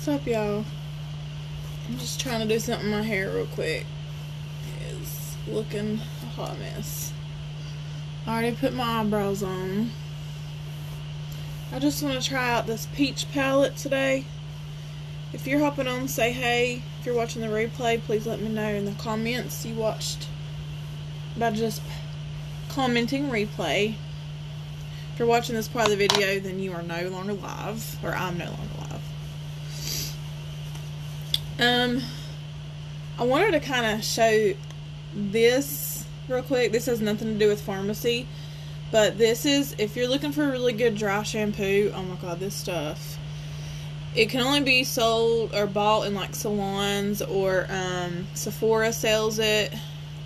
What's up, y'all? I'm just trying to do something in my hair real quick. It's looking a hot mess. I already put my eyebrows on. I just want to try out this peach palette today. If you're hopping on, say hey. If you're watching the replay, please let me know in the comments you watched by just commenting replay. If you're watching this part of the video, then you are no longer live, or I'm no longer live. I wanted to kind of show this real quick. This has nothing to do with farmasi, but this is, if you're looking for a really good dry shampoo, oh my god, this stuff. It can only be sold or bought in like salons, or Sephora sells it.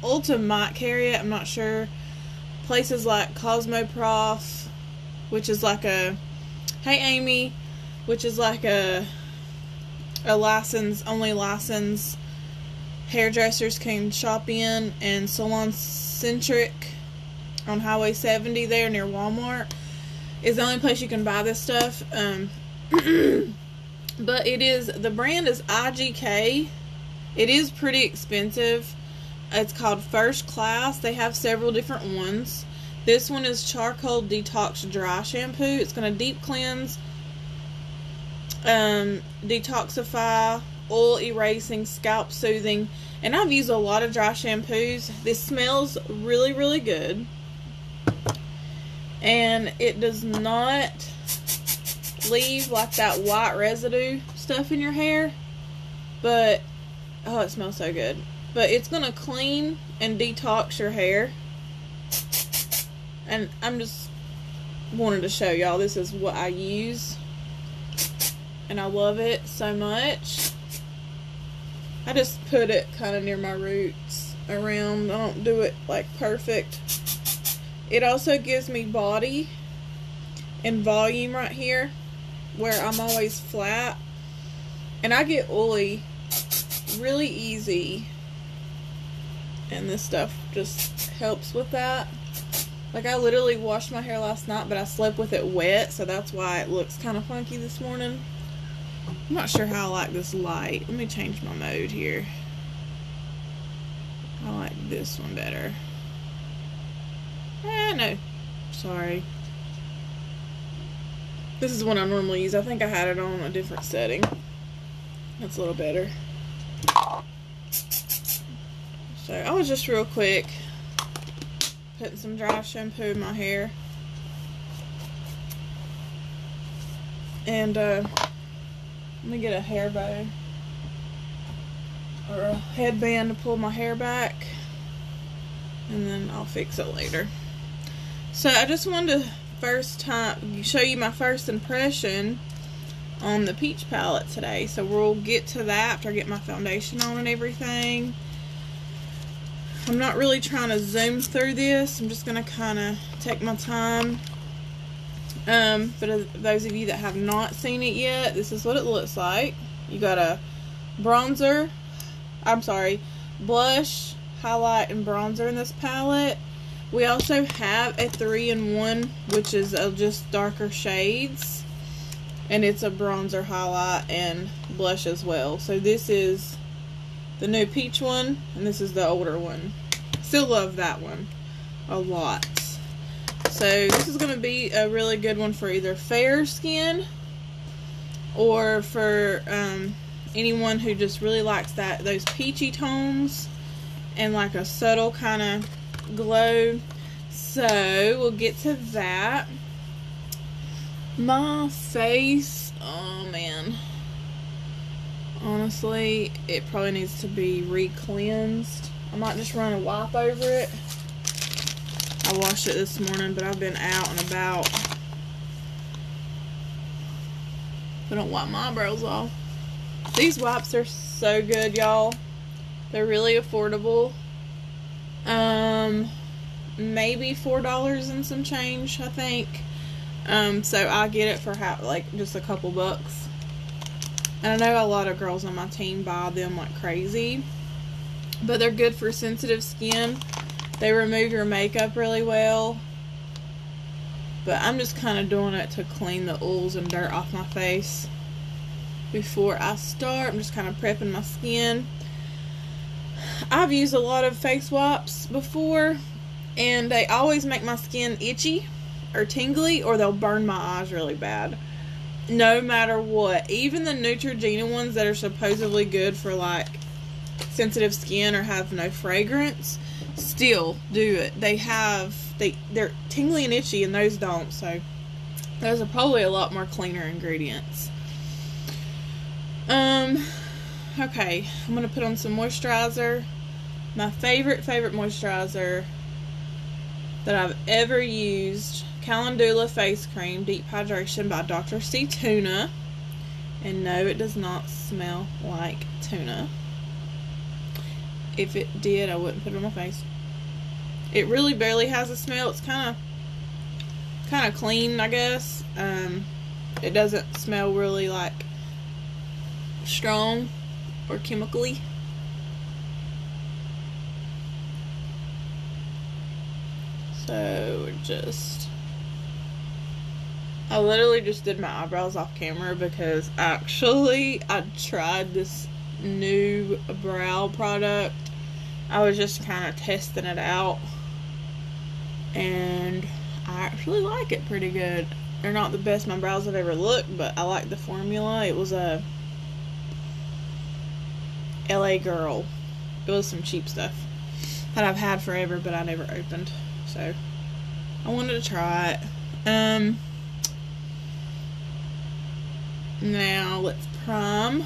Ulta might carry it, I'm not sure. Places like Cosmoprof, which is like a, hey Amy, which is like a only licensed hairdressers can shop in, and Salon Centric on Highway 70 there near Walmart is the only place you can buy this stuff. But it is, the brand is IGK. It is pretty expensive. It's called First Class. They have several different ones. This one is Charcoal Detox Dry Shampoo. It's going to deep cleanse, detoxify, oil erasing, scalp soothing. And I've used a lot of dry shampoos. This smells really, really good. And it does not leave like that white residue stuff in your hair. But, oh, it smells so good. But it's going to clean and detox your hair. And I'm just wanted to show y'all, this is what I use. And I love it so much. I just put it kind of near my roots around. I don't do it like perfect. It also gives me body and volume right here where I'm always flat. And I get oily really easy. And this stuff just helps with that. Like, I literally washed my hair last night, but I slept with it wet, so that's why it looks kind of funky this morning. I'm not sure how I like this light. Let me change my mode here. I like this one better. No. Sorry. This is one I normally use. I think I had it on a different setting. That's a little better. So, I was just real quick putting some dry shampoo in my hair. And, let me get a hair bow or a headband to pull my hair back, and then I'll fix it later. So I just wanted to show you my first impression on the peach palette today. So we'll get to that after I get my foundation on and everything. I'm not really trying to zoom through this. I'm just going to kind of take my time. For those of you that have not seen it yet, this is what it looks like. You got a bronzer, blush, highlight, and bronzer in this palette. We also have a 3-in-1, which is just darker shades. And it's a bronzer, highlight, and blush as well. So this is the new peach one, and this is the older one. Still love that one a lot. So this is going to be a really good one for either fair skin or for anyone who just really likes those peachy tones and like a subtle kind of glow. So we'll get to that. My face, oh man, honestly, it probably needs to be re-cleansed. I might just run a wipe over it. I washed it this morning, but I've been out and about. I don't wipe my eyebrows off. These wipes are so good, y'all. They're really affordable. Maybe $4 and some change, I think. So I get it for just a couple bucks. And I know a lot of girls on my team buy them like crazy. But they're good for sensitive skin. They remove your makeup really well. But I'm just kind of doing it to clean the oils and dirt off my face. before I start. I'm just kind of prepping my skin. I've used a lot of face wipes before, and they always make my skin itchy or tingly, or they'll burn my eyes really bad. No matter what. Even the Neutrogena ones that are supposedly good for like sensitive skin or have no fragrance, still do it. They're tingly and itchy, and those don't, so those are probably a lot more cleaner ingredients. Okay, I'm gonna put on some moisturizer. My favorite moisturizer that I've ever used, Calendula Face Cream Deep Hydration by Dr. C Tuna. And no, it does not smell like tuna. If it did, I wouldn't put it on my face. It really barely has a smell. It's kind of clean, I guess. It doesn't smell really like strong or chemically. So I literally just did my eyebrows off camera because actually I tried this new brow product. I was just kind of testing it out, and I actually like it pretty good. They're not the best my brows have ever looked, but I like the formula. It was a LA Girl. It was some cheap stuff that I've had forever, but I never opened. So I wanted to try it. Now let's prime.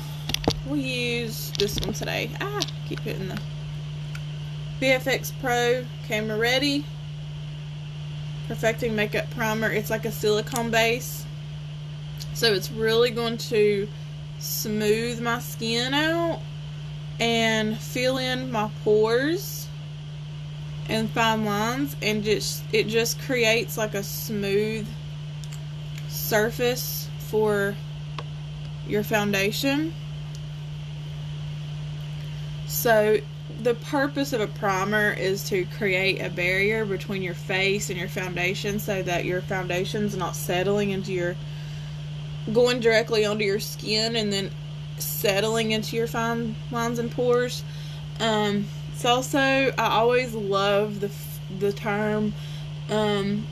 We'll use this one today. Keep hitting the VFX Pro Camera Ready Perfecting Makeup Primer. It's like a silicone base, so it's really going to smooth my skin out and fill in my pores and fine lines, and it just creates like a smooth surface for your foundation. So the purpose of a primer is to create a barrier between your face and your foundation, so that your foundation's not settling into going directly onto your skin and then settling into your fine lines and pores. It's also, I always love the term,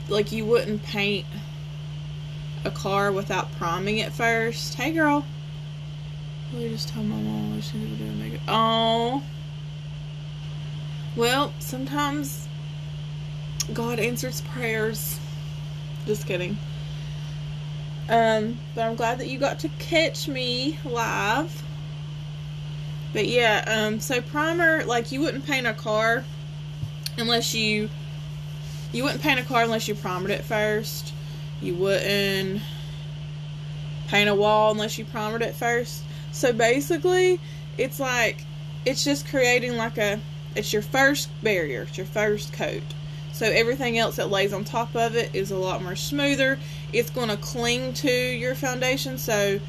like you wouldn't paint a car without priming it first. Hey girl. We just told my mom what she never do makeup. Oh. Well, sometimes God answers prayers. Just kidding. But I'm glad that you got to catch me live. But yeah, so primer, like you wouldn't paint a car unless you wouldn't paint a car unless you primered it first. You wouldn't paint a wall unless you primered it first. So basically, it's like, it's just creating like it's your first barrier, it's your first coat. So everything else that lays on top of it is a lot more smoother. It's going to cling to your foundation, so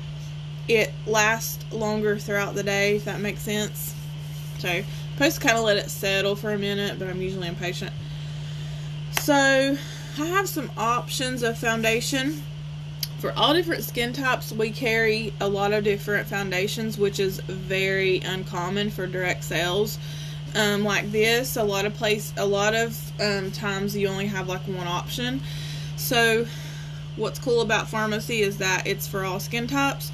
it lasts longer throughout the day, if that makes sense. So I'm supposed to kind of let it settle for a minute, but I'm usually impatient. So I have some options of foundation. For all different skin types, we carry a lot of different foundations, which is very uncommon for direct sales. Like this, a lot of times you only have like one option. So what's cool about farmasi is that it's for all skin types.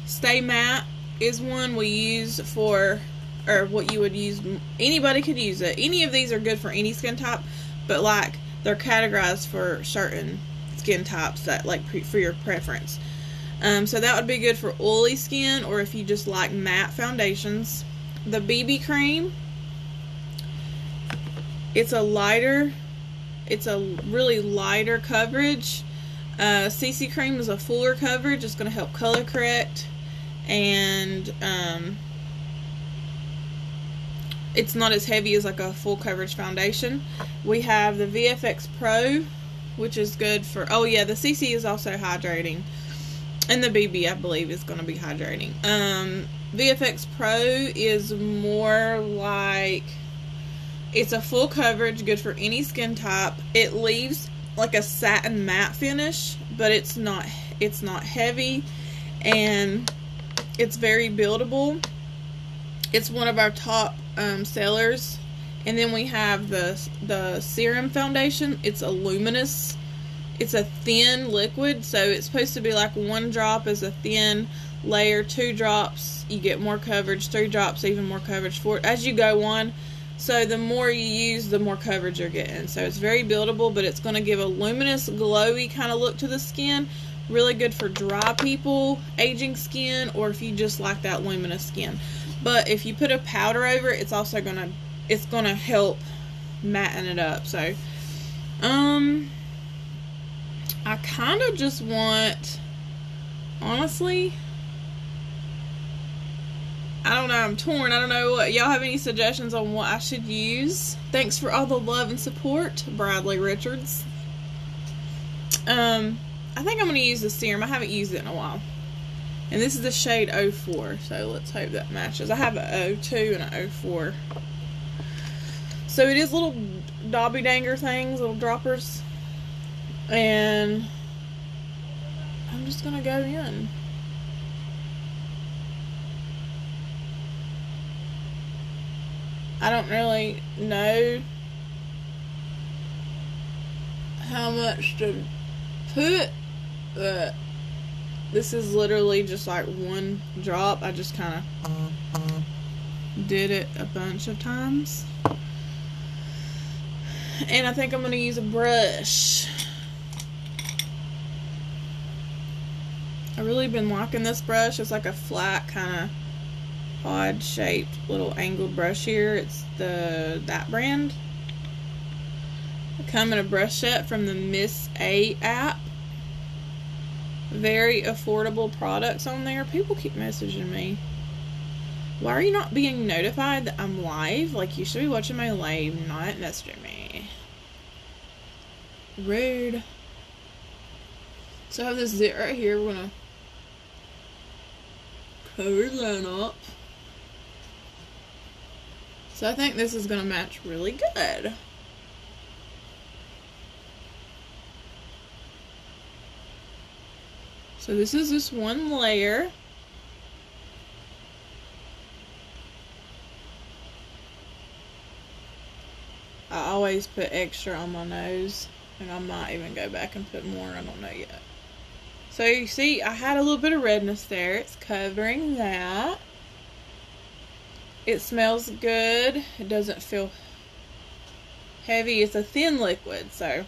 Stay Matte is one we use for, or what you would use, anybody could use it. Any of these are good for any skin type, but like they're categorized for certain skin types that like for your preference. So that would be good for oily skin, or if you just like matte foundations. The BB cream, it's a really lighter coverage. CC cream is a fuller coverage. It's going to help color correct, and it's not as heavy as like a full coverage foundation. We have the VFX Pro, which is good for, oh yeah, the CC is also hydrating, and the BB I believe is going to be hydrating. VFX Pro is more like, it's a full coverage, good for any skin type. It leaves like a satin matte finish, but it's not heavy, and it's very buildable. It's one of our top sellers. And then we have the serum foundation. It's a luminous. It's a thin liquid, so it's supposed to be like 1 drop is a thin layer, 2 drops you get more coverage, 3 drops even more coverage, 4 as you go on. So the more you use, the more coverage you're getting. So it's very buildable, but it's going to give a luminous, glowy kind of look to the skin. Really good for dry people, aging skin, or if you just like that luminous skin. But if you put a powder over it, it's also gonna help matten it up. So I kind of just want, honestly, I don't know, I'm torn. I don't know what y'all have any suggestions on what I should use. Thanks for all the love and support, Bradley Richards. I think I'm going to use the serum. I haven't used it in a while. And this is the shade 04, so let's hope that matches. I have an 02 and an 04. So it is little dobby danger things, little droppers. And I'm just going to go in. I don't really know how much to put, but this is literally just like 1 drop. I just kind of did it a bunch of times. And I think I'm going to use a brush. I've really been liking this brush. It's like a flat kind of odd shaped little angled brush here. It's that brand. I come in a brush set from the Miss A app. Very affordable products on there. People keep messaging me. Why are you not being notified that I'm live? Like, you should be watching my live, not messaging me. Rude. So I have this zit right here. We're gonna cover that up. So I think this is gonna match really good. So this is just 1 layer. I always put extra on my nose, and I might even go back and put more. I don't know yet. So you see, I had a little bit of redness there. It's covering that. It smells good. It doesn't feel heavy. It's a thin liquid, so.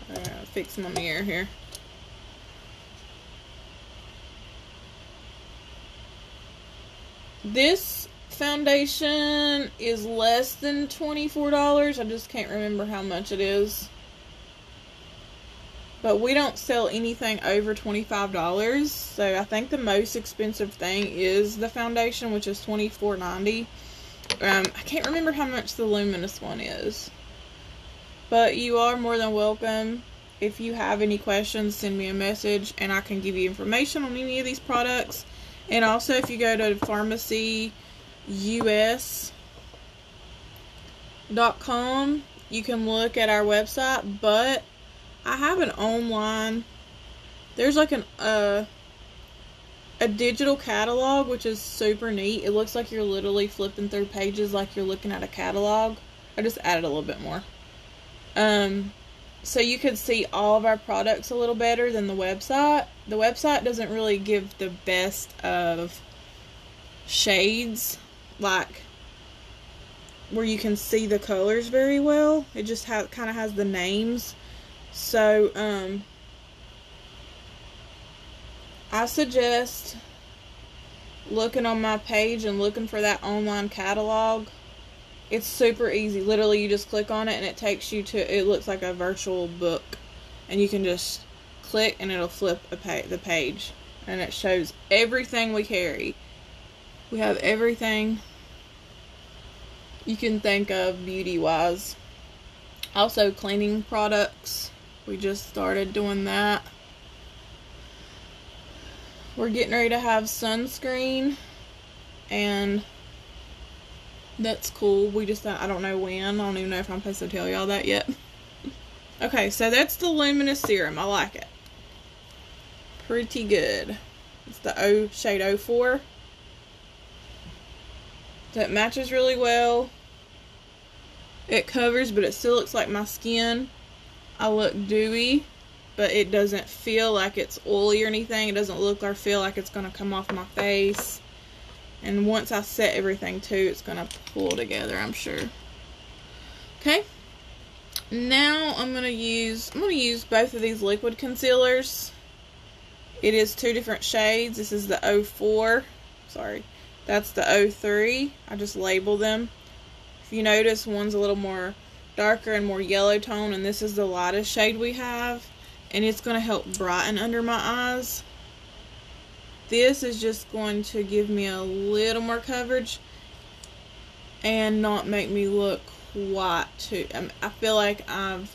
I'll fix my mirror here. This foundation is less than $24. I just can't remember how much it is. But we don't sell anything over $25. So I think the most expensive thing is the foundation, which is $24.90. I can't remember how much the luminous one is. But you are more than welcome. If you have any questions, send me a message and I can give you information on any of these products. And also, if you go to farmasius.com, you can look at our website. But I have an online, there's like a digital catalog, which is super neat. It looks like you're literally flipping through pages like you're looking at a catalog. I just added a little bit more. So you could see all of our products a little better than the website. The website doesn't really give the best of shades, like where you can see the colors very well. It just kind of has the names. So, I suggest looking on my page and looking for that online catalog. It's super easy. Literally, you just click on it and it takes you to, it looks like a virtual book. And you can just click and it'll flip the page. And it shows everything we carry. We have everything you can think of beauty-wise. Also, cleaning products. We just started doing that. We're getting ready to have sunscreen and That's cool. We just, I don't know when. I don't even know if I'm supposed to tell y'all that yet. Okay, so that's the luminous serum. I like it. Pretty good. It's the shade 04. That matches really well. It covers, but it still looks like my skin. I look dewy, but it doesn't feel like it's oily or anything. It doesn't look or feel like it's going to come off my face. And once I set everything too, it's going to pull together, I'm sure. Okay. Now I'm going to use both of these liquid concealers. It is 2 different shades. This is the 04. Sorry. That's the 03. I just label them. If you notice, one's a little more darker and more yellow tone, and this is the lightest shade we have. And it's going to help brighten under my eyes. This is just going to give me a little more coverage and not make me look quite too... I feel like I'm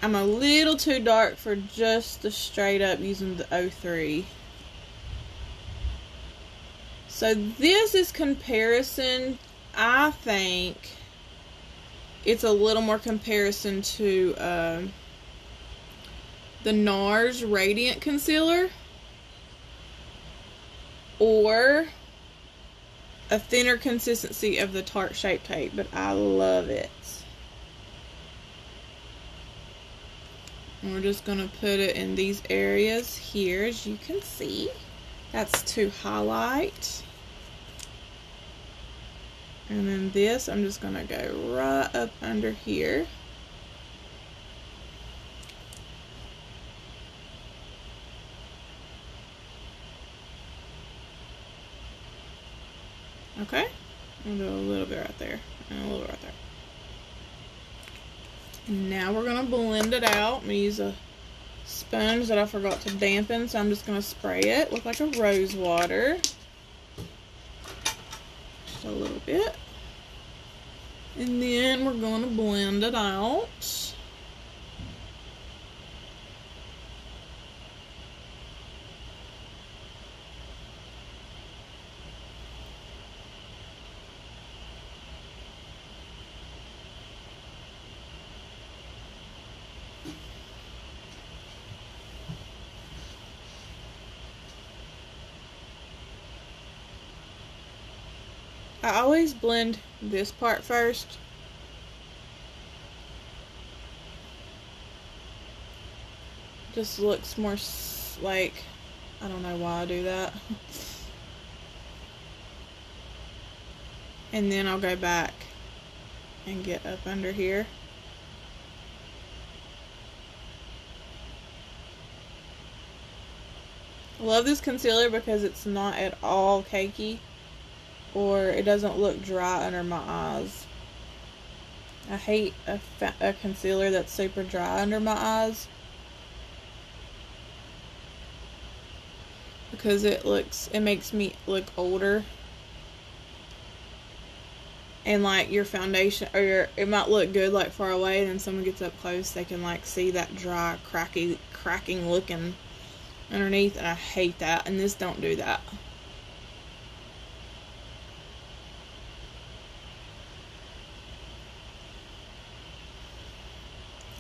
a little too dark for just the straight up using the 03. So this is comparison. I think it's a little more comparison to the NARS Radiant Concealer, or a thinner consistency of the Tarte Shape Tape, but I love it. And we're just going to put it in these areas here, as you can see. That's to highlight. And then this, I'm just going to go right up under here. Okay, I'll do a little bit right there, and a little bit right there. And now we're going to blend it out. I'm going to use a sponge that I forgot to dampen, so I'm just going to spray it with like a rose water. Just a little bit. And then we're going to blend it out. I always blend this part first. Just looks more like, I don't know why I do that. And then I'll go back and get up under here. I love this concealer because it's not at all cakey, or it doesn't look dry under my eyes. I hate a concealer that's super dry under my eyes, because it makes me look older. And like your foundation, or it might look good like far away, and then someone gets up close, they can like see that dry, cracking looking underneath, and I hate that. And this don't do that.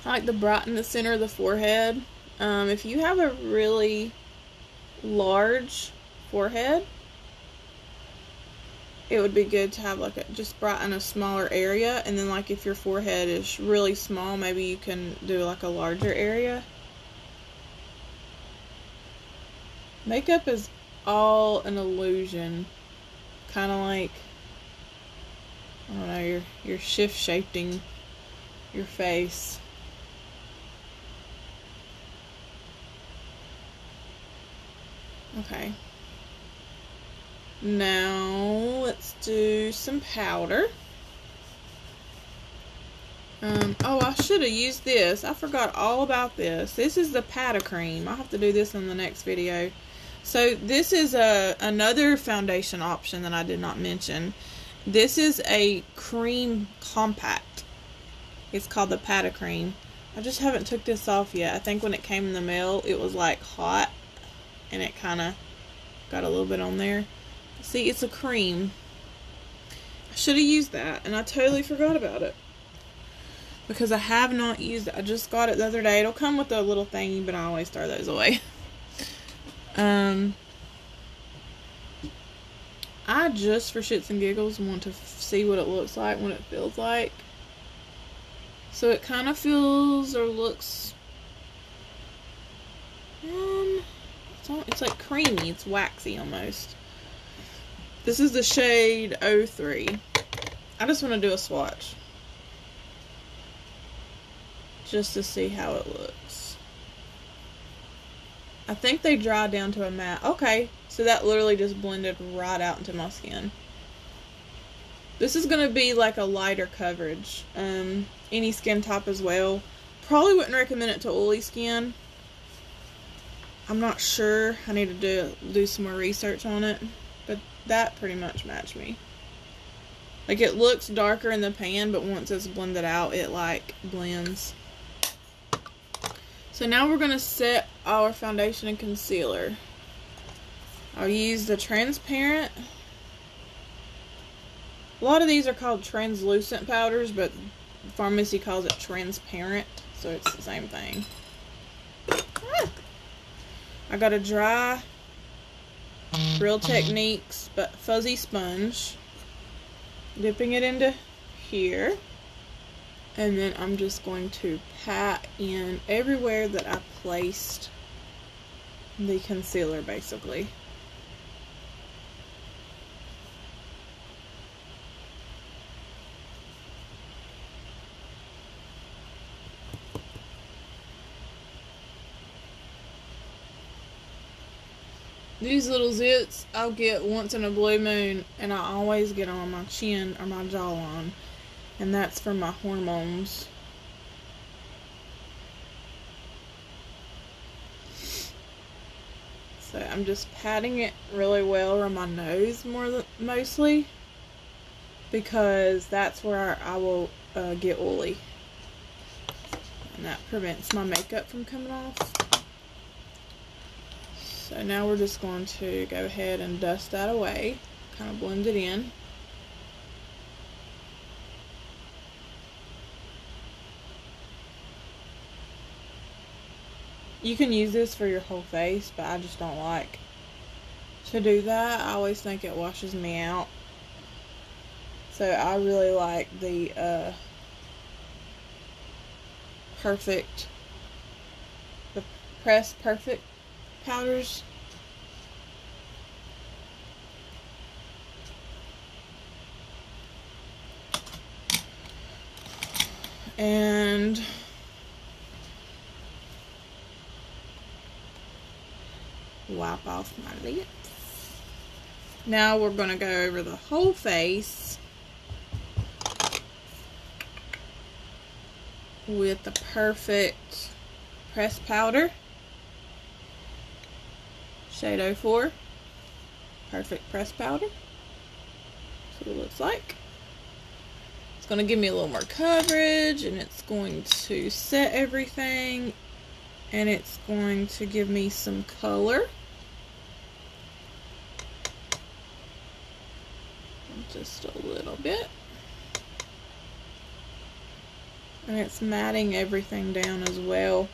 I like to brighten the center of the forehead. If you have a really large forehead, it would be good to have like just brighten a smaller area. And then like if your forehead is really small, maybe you can do like a larger area. Makeup is all an illusion. Kind of like, I don't know, you're shift-shaping your face. Okay. Now let's do some powder. Oh, I should have used this. I forgot all about this. This is the Powder Cream. I'll have to do this in the next video. So this is another foundation option that I did not mention. This is a cream compact. It's called the Powder Cream. I just haven't took this off yet. I think when it came in the mail, it was like hot, and it kind of got a little bit on there. See, it's a cream. I I should have used that, and I totally forgot about it. Because I have not used it. I just got it the other day. It'll come with a little thingy, but I always throw those away. I just, for shits and giggles, want to see what it looks like, what it feels like. So it kind of feels or looks... it's like creamy. It's waxy almost. This is the shade 03. I just want to do a swatch. Just to see how it looks. I think they dry down to a matte. Okay, so that literally just blended right out into my skin. This is going to be like a lighter coverage. Any skin type as well. Probably wouldn't recommend it to oily skin. I'm not sure. I need to do some more research on it. But that pretty much matched me. Like, it looks darker in the pan, but once it's blended out, it like blends. So now we're going to set our foundation and concealer. I'll use the transparent. A lot of these are called translucent powders, but Farmasi calls it transparent, so it's the same thing. I got a dry Real Techniques but fuzzy sponge. Dipping it into here. And then I'm just going to pat in everywhere that I placed the concealer, basically. These little zits I'll get once in a blue moon, and I always get on my chin or my jawline. And that's for my hormones. So I'm just patting it really well around my nose mostly. Because that's where I will get oily. And that prevents my makeup from coming off. So now we're just going to go ahead and dust that away. Kind of blend it in. You can use this for your whole face, but I just don't like to do that. I always think it washes me out. So I really like the Press Perfect powders. And wipe off my lips. Now we're going to go over the whole face with the Perfect Press Powder. Shade 04. Perfect Press Powder. That's what it looks like. It's going to give me a little more coverage, and it's going to set everything, and it's going to give me some color. Just a little bit. And it's matting everything down as well.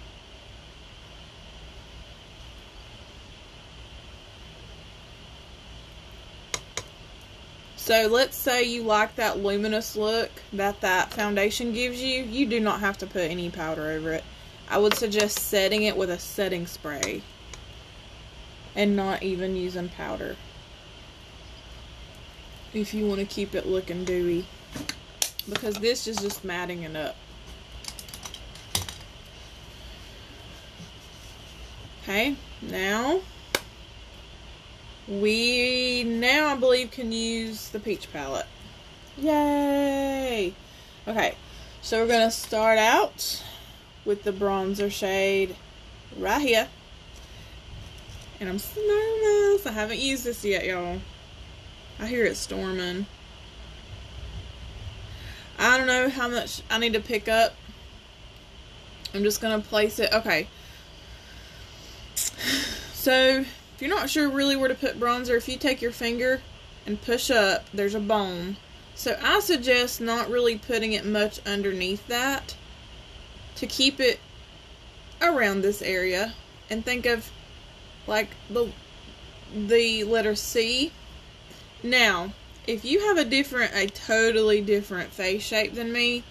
So let's say you like that luminous look that foundation gives you. You do not have to put any powder over it. I would suggest setting it with a setting spray and not even using powder if you want to keep it looking dewy, because this is just matting it up. Okay, now I believe can use the peach palette. Yay! Okay, so we're gonna start out with the bronzer shade right here, and I'm so nervous. I haven't used this yet, y'all. I hear it storming. I don't know how much I need to pick up. I'm just gonna place it. Okay, so if you're not sure really where to put bronzer, if you take your finger and push up, there's a bone. So I suggest not really putting it much underneath that to keep it around this area. And think of like the letter C. Now, if you have a totally different face shape than me,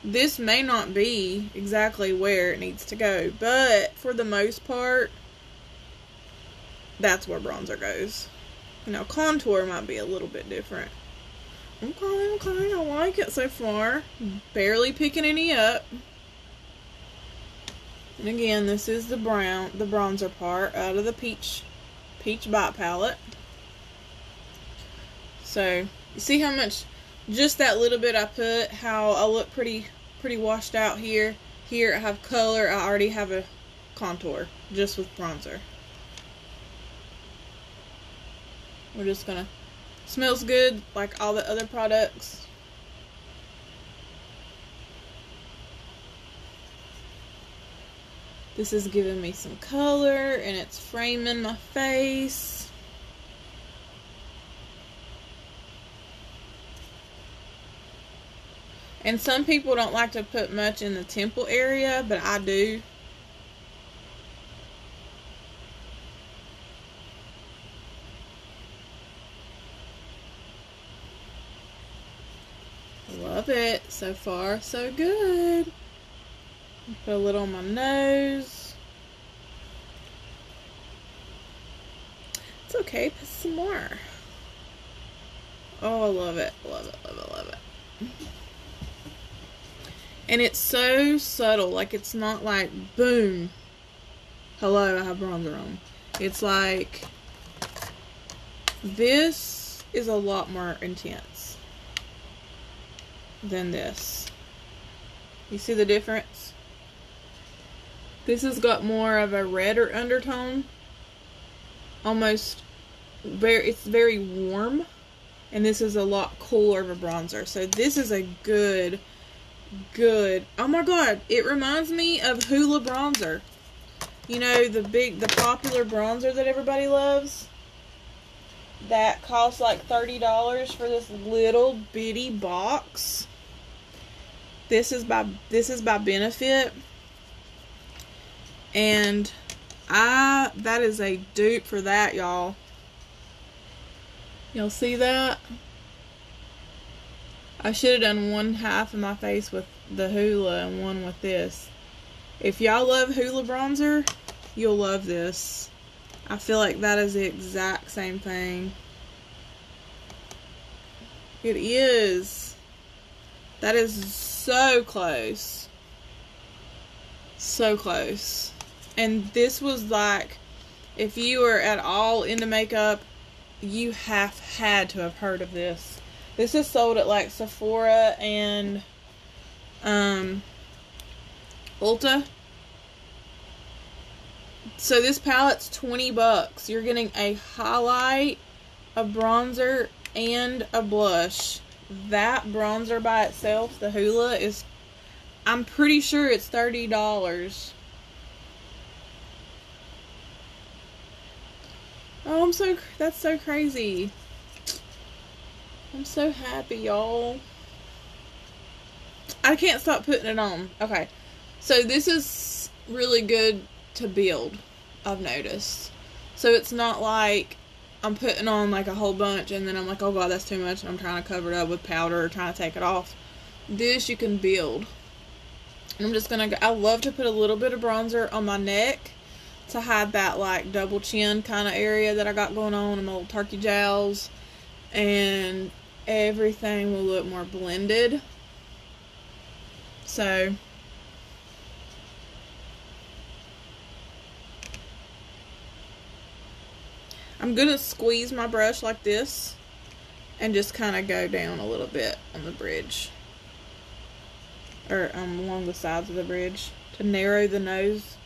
this may not be exactly where it needs to go. But for the most part, that's where bronzer goes. Now, contour might be a little bit different. Okay, I like it so far. Barely picking any up. And again, this is the bronzer part out of the peach bite palette. So, you see how much, just that little bit I put, how I look pretty washed out here. Here I have color, I already have a contour, just with bronzer. We're just gonna, smells good like all the other products. This is giving me some color and it's framing my face. And some people don't like to put much in the temple area, but I do. Love it. So far, so good. Put a little on my nose. It's okay, put some more. Oh, I love it. Love it, love it, love it. And it's so subtle. Like, it's not like, boom. Hello, I have bronzer on. It's like, this is a lot more intense than this. You see the difference? This has got more of a redder undertone. Almost, it's very warm. And this is a lot cooler of a bronzer. So this is a good, oh my god, it reminds me of Hoola bronzer. You know, the popular bronzer that everybody loves? That costs like $30 for this little bitty box. This is by Benefit. And that is a dupe for that, y'all. Y'all see that? I should have done one half of my face with the Hoola and one with this. If y'all love Hoola bronzer, you'll love this. I feel like that is the exact same thing. It is. That is so close. So close. And this was like, if you were at all into makeup, you had to have heard of this. This is sold at like Sephora and Ulta. So this palette's $20. You're getting a highlight, a bronzer, and a blush. That bronzer by itself, the Hoola, is, I'm pretty sure it's $30. Oh, that's so crazy. I'm so happy, y'all. I can't stop putting it on. Okay. So this is really good to build, I've noticed. So it's not like I'm putting on like a whole bunch and then I'm like, oh god, that's too much, and I'm trying to cover it up with powder or trying to take it off. This you can build. And I'm just gonna go, I love to put a little bit of bronzer on my neck to hide that like double chin kind of area that I got going on, and my little turkey jowls, and everything will look more blended. So I'm gonna squeeze my brush like this and just kind of go down a little bit on the bridge, or along the sides of the bridge, to narrow the nose.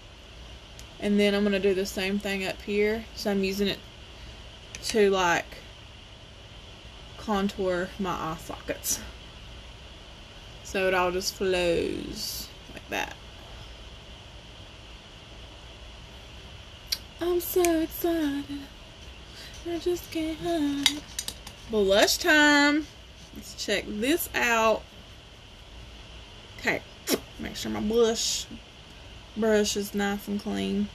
And then I'm going to do the same thing up here. So I'm using it to like contour my eye sockets. So it all just flows like that. I'm so excited. I just can't hide. Blush time. Let's check this out. Okay, make sure my brush is nice and clean.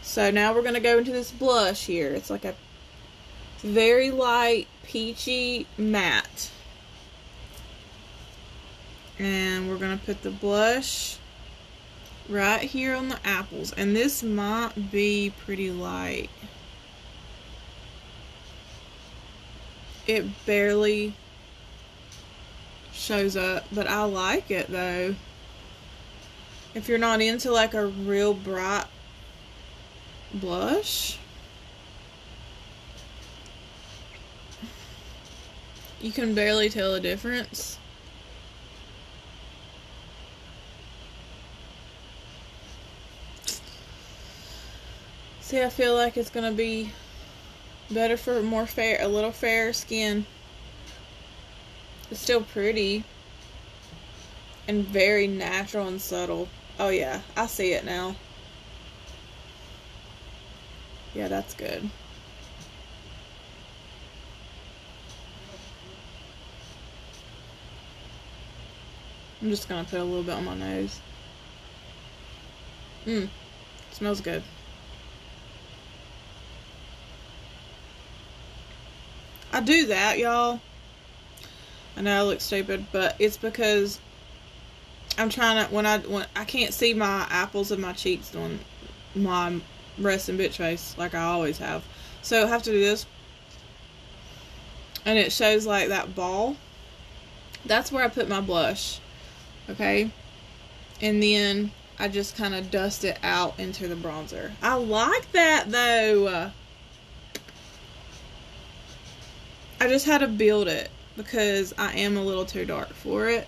So now we're going to go into this blush here. It's like a very light peachy matte. And we're going to put the blush right here on the apples. And this might be pretty light. It barely shows up, but I like it though. If you're not into like a real bright blush, you can barely tell the difference. See, I feel like it's gonna be better for more fair, a little fairer skin. It's still pretty and very natural and subtle. Oh yeah, I see it now. Yeah, that's good. I'm just gonna put a little bit on my nose. Smells good. I do that, y'all. I know I look stupid, but it's because I'm trying to, when I can't see my apples of my cheeks on my resting bitch face like I always have. So I have to do this. And it shows like that ball. That's where I put my blush. Okay? And then I just kind of dust it out into the bronzer. I like that though. I just had to build it because I am a little too dark for it.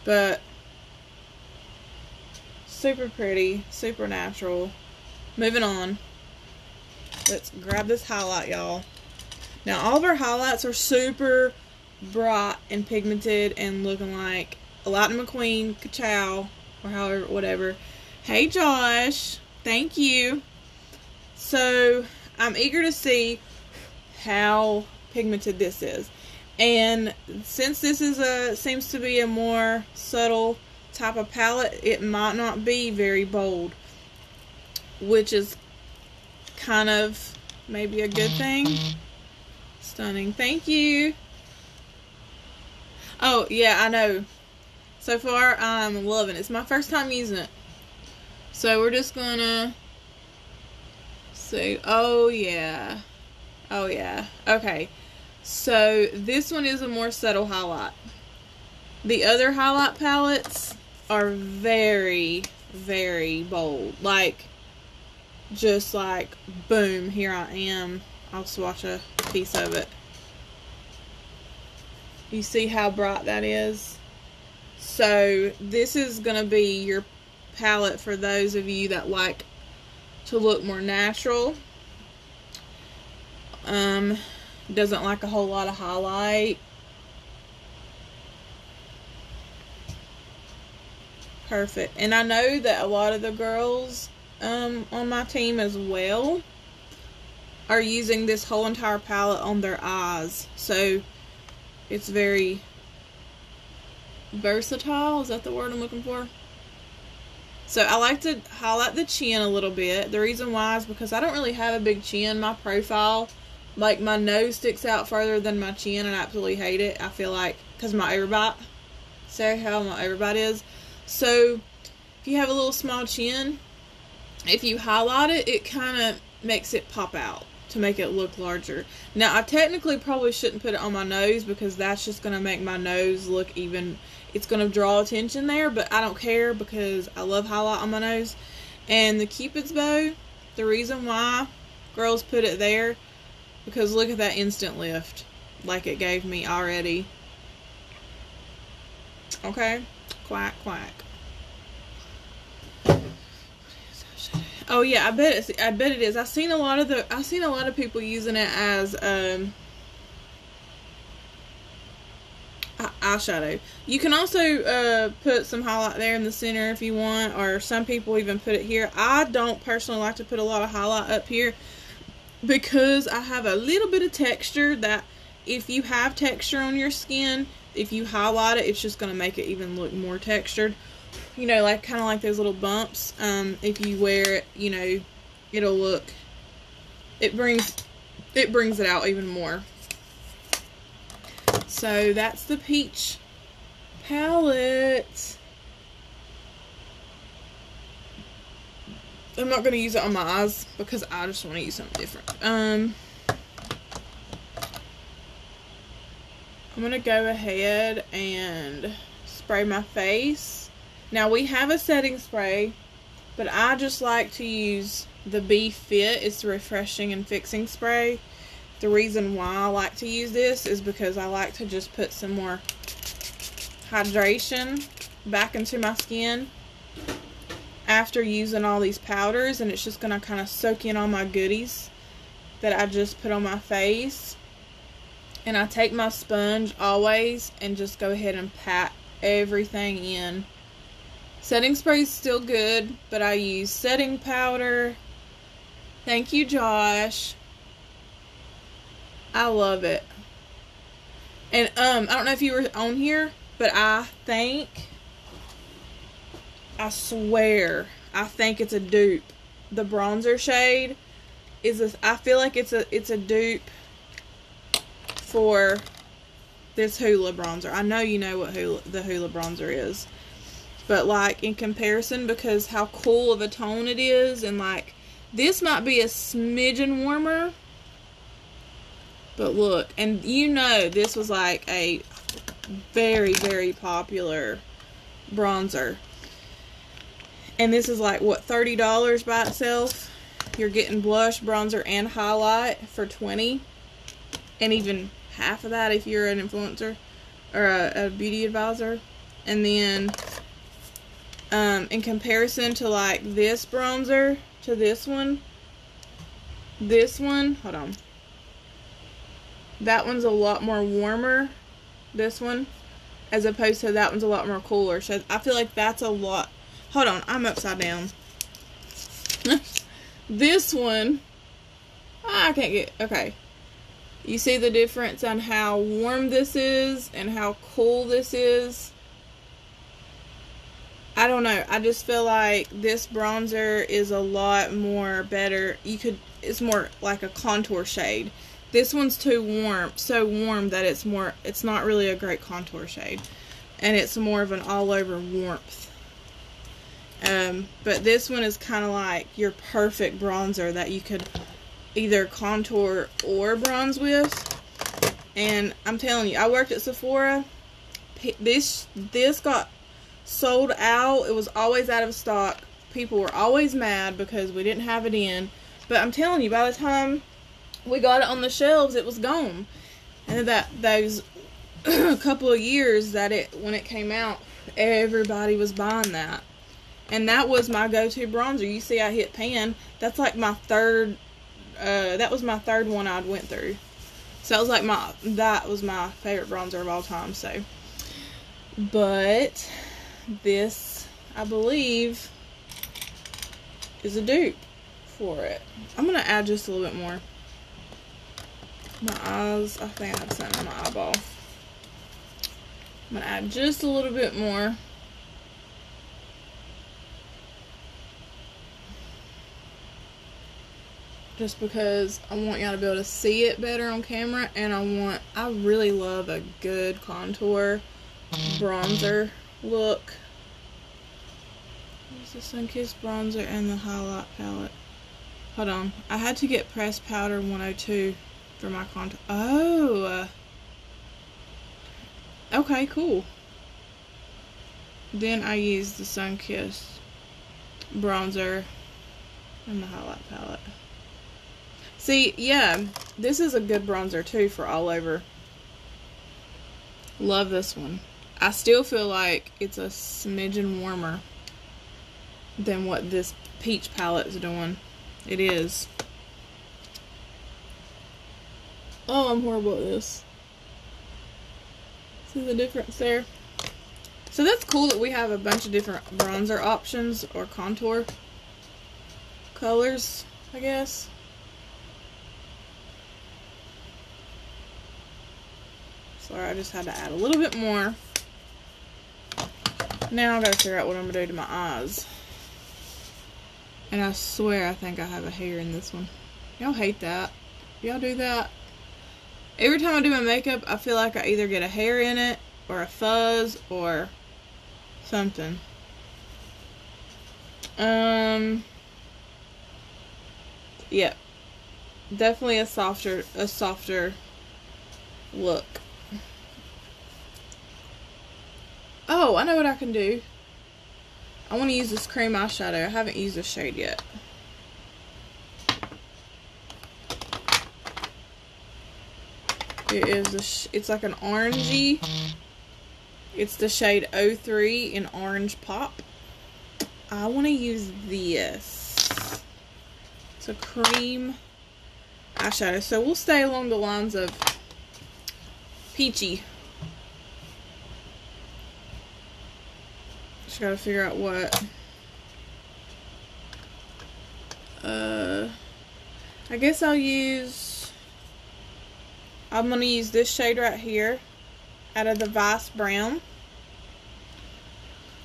But super pretty, super natural. Moving on. Let's grab this highlight, y'all. Now all of our highlights are super bright and pigmented and looking like a Lightning McQueen, ka-chow, or however, whatever. Hey Josh, thank you. So I'm eager to see how pigmented this is. And since this is seems to be a more subtle type of palette, it might not be very bold, which is kind of maybe a good thing. Stunning. Thank you. Oh, yeah, I know. So far, I'm loving it. It's my first time using it. So we're just gonna see. Oh, yeah. Oh, yeah. Okay. So this one is a more subtle highlight. The other highlight palettes are very, very bold. Like, just like, boom, here I am. I'll swatch a piece of it. You see how bright that is? So this is going to be your palette for those of you that like to look more natural. Doesn't like a whole lot of highlight. Perfect. And I know that a lot of the girls on my team as well are using this whole entire palette on their eyes. So it's very versatile. Is that the word I'm looking for? So I like to highlight the chin a little bit. The reason why is because I don't really have a big chin. My profile, like my nose sticks out further than my chin, and I absolutely hate it. I feel like, because my overbite. See how my overbite is? So if you have a little small chin, if you highlight it, it kind of makes it pop out to make it look larger. Now I technically probably shouldn't put it on my nose because that's just going to make my nose look even, it's going to draw attention there, but I don't care because I love highlight on my nose. And the Cupid's bow, the reason why girls put it there, because look at that instant lift like it gave me already. Okay, quack quack. Oh yeah, I bet it is. I've seen a lot of people using it as eyeshadow. You can also put some highlight there in the center if you want, or some people even put it here. I don't personally like to put a lot of highlight up here because I have a little bit of texture that if you have texture on your skin, if you highlight it, it's just going to make it even look more textured. You know, like kind of like those little bumps. If you wear it, you know, it'll look, it brings it out even more. So that's the peach palette. I'm not going to use it on my eyes because I just want to use something different. I'm going to go ahead and spray my face. Now we have a setting spray, but I just like to use the Be Fit. It's the refreshing and fixing spray. The reason why I like to use this is because I like to just put some more hydration back into my skin after using all these powders, and it's just going to kind of soak in all my goodies that I just put on my face. And I take my sponge always and just go ahead and pat everything in. Setting spray is still good, but I use setting powder. Thank you, Josh. I love it. And I don't know if you were on here, but I swear, I think it's a dupe. The bronzer shade is I feel like it's a dupe for this Hoola bronzer. I know you know what the Hoola bronzer is. But like in comparison, because how cool of a tone it is, and like this might be a smidgen warmer. But look, and you know this was like a very, very popular bronzer. And this is like, what, $30 by itself? You're getting blush, bronzer, and highlight for $20. And even half of that if you're an influencer or a beauty advisor. And then in comparison to like this bronzer to this one, hold on, that one's a lot more warmer, this one, as opposed to that one's a lot more cooler. So I feel like that's a lot. Hold on, I'm upside down. This one, I can't get, okay. You see the difference on how warm this is and how cool this is? I don't know. I just feel like this bronzer is a lot more better. It's more like a contour shade. This one's too warm, so warm that it's not really a great contour shade. And it's more of an all over warmth. But this one is kind of like your perfect bronzer that you could either contour or bronze with. And I'm telling you, I worked at Sephora. This got sold out. It was always out of stock. People were always mad because we didn't have it in. But I'm telling you, by the time we got it on the shelves, it was gone. And those couple of years when it came out, everybody was buying that. And that was my go-to bronzer. You see I hit pan. That's like my third, that was my third one I'd went through. So that was my favorite bronzer of all time, so. But this, I believe, is a dupe for it. I'm going to add just a little bit more. My eyes, I think I have something in my eyeball. I'm going to add just a little bit more. Just because I want y'all to be able to see it better on camera. And I really love a good contour bronzer look. Here's the Sunkissed bronzer and the highlight palette. Hold on. I had to get pressed powder 102 for my contour. Oh! Okay, cool. Then I used the Sunkissed bronzer and the highlight palette. See, yeah, this is a good bronzer too for all over. Love this one. I still feel like it's a smidgen warmer than what this peach palette is doing. It is. Oh, I'm horrible at this. See the difference there? So that's cool that we have a bunch of different bronzer options or contour colors, I guess. Sorry, I just had to add a little bit more. Now I gotta figure out what I'm gonna do to my eyes. And I swear I think I have a hair in this one. Y'all hate that. Y'all do that? Every time I do my makeup, I feel like I either get a hair in it, or a fuzz, or something. Yep. Definitely a softer look. Oh, I know what I can do. I want to use this cream eyeshadow. I haven't used this shade yet. It is it's like an orangey. It's the shade 03 in Orange Pop. I want to use this. It's a cream eyeshadow. So we'll stay along the lines of peachy. Just gotta figure out what. I guess I'm gonna use this shade right here out of the Vice Brown.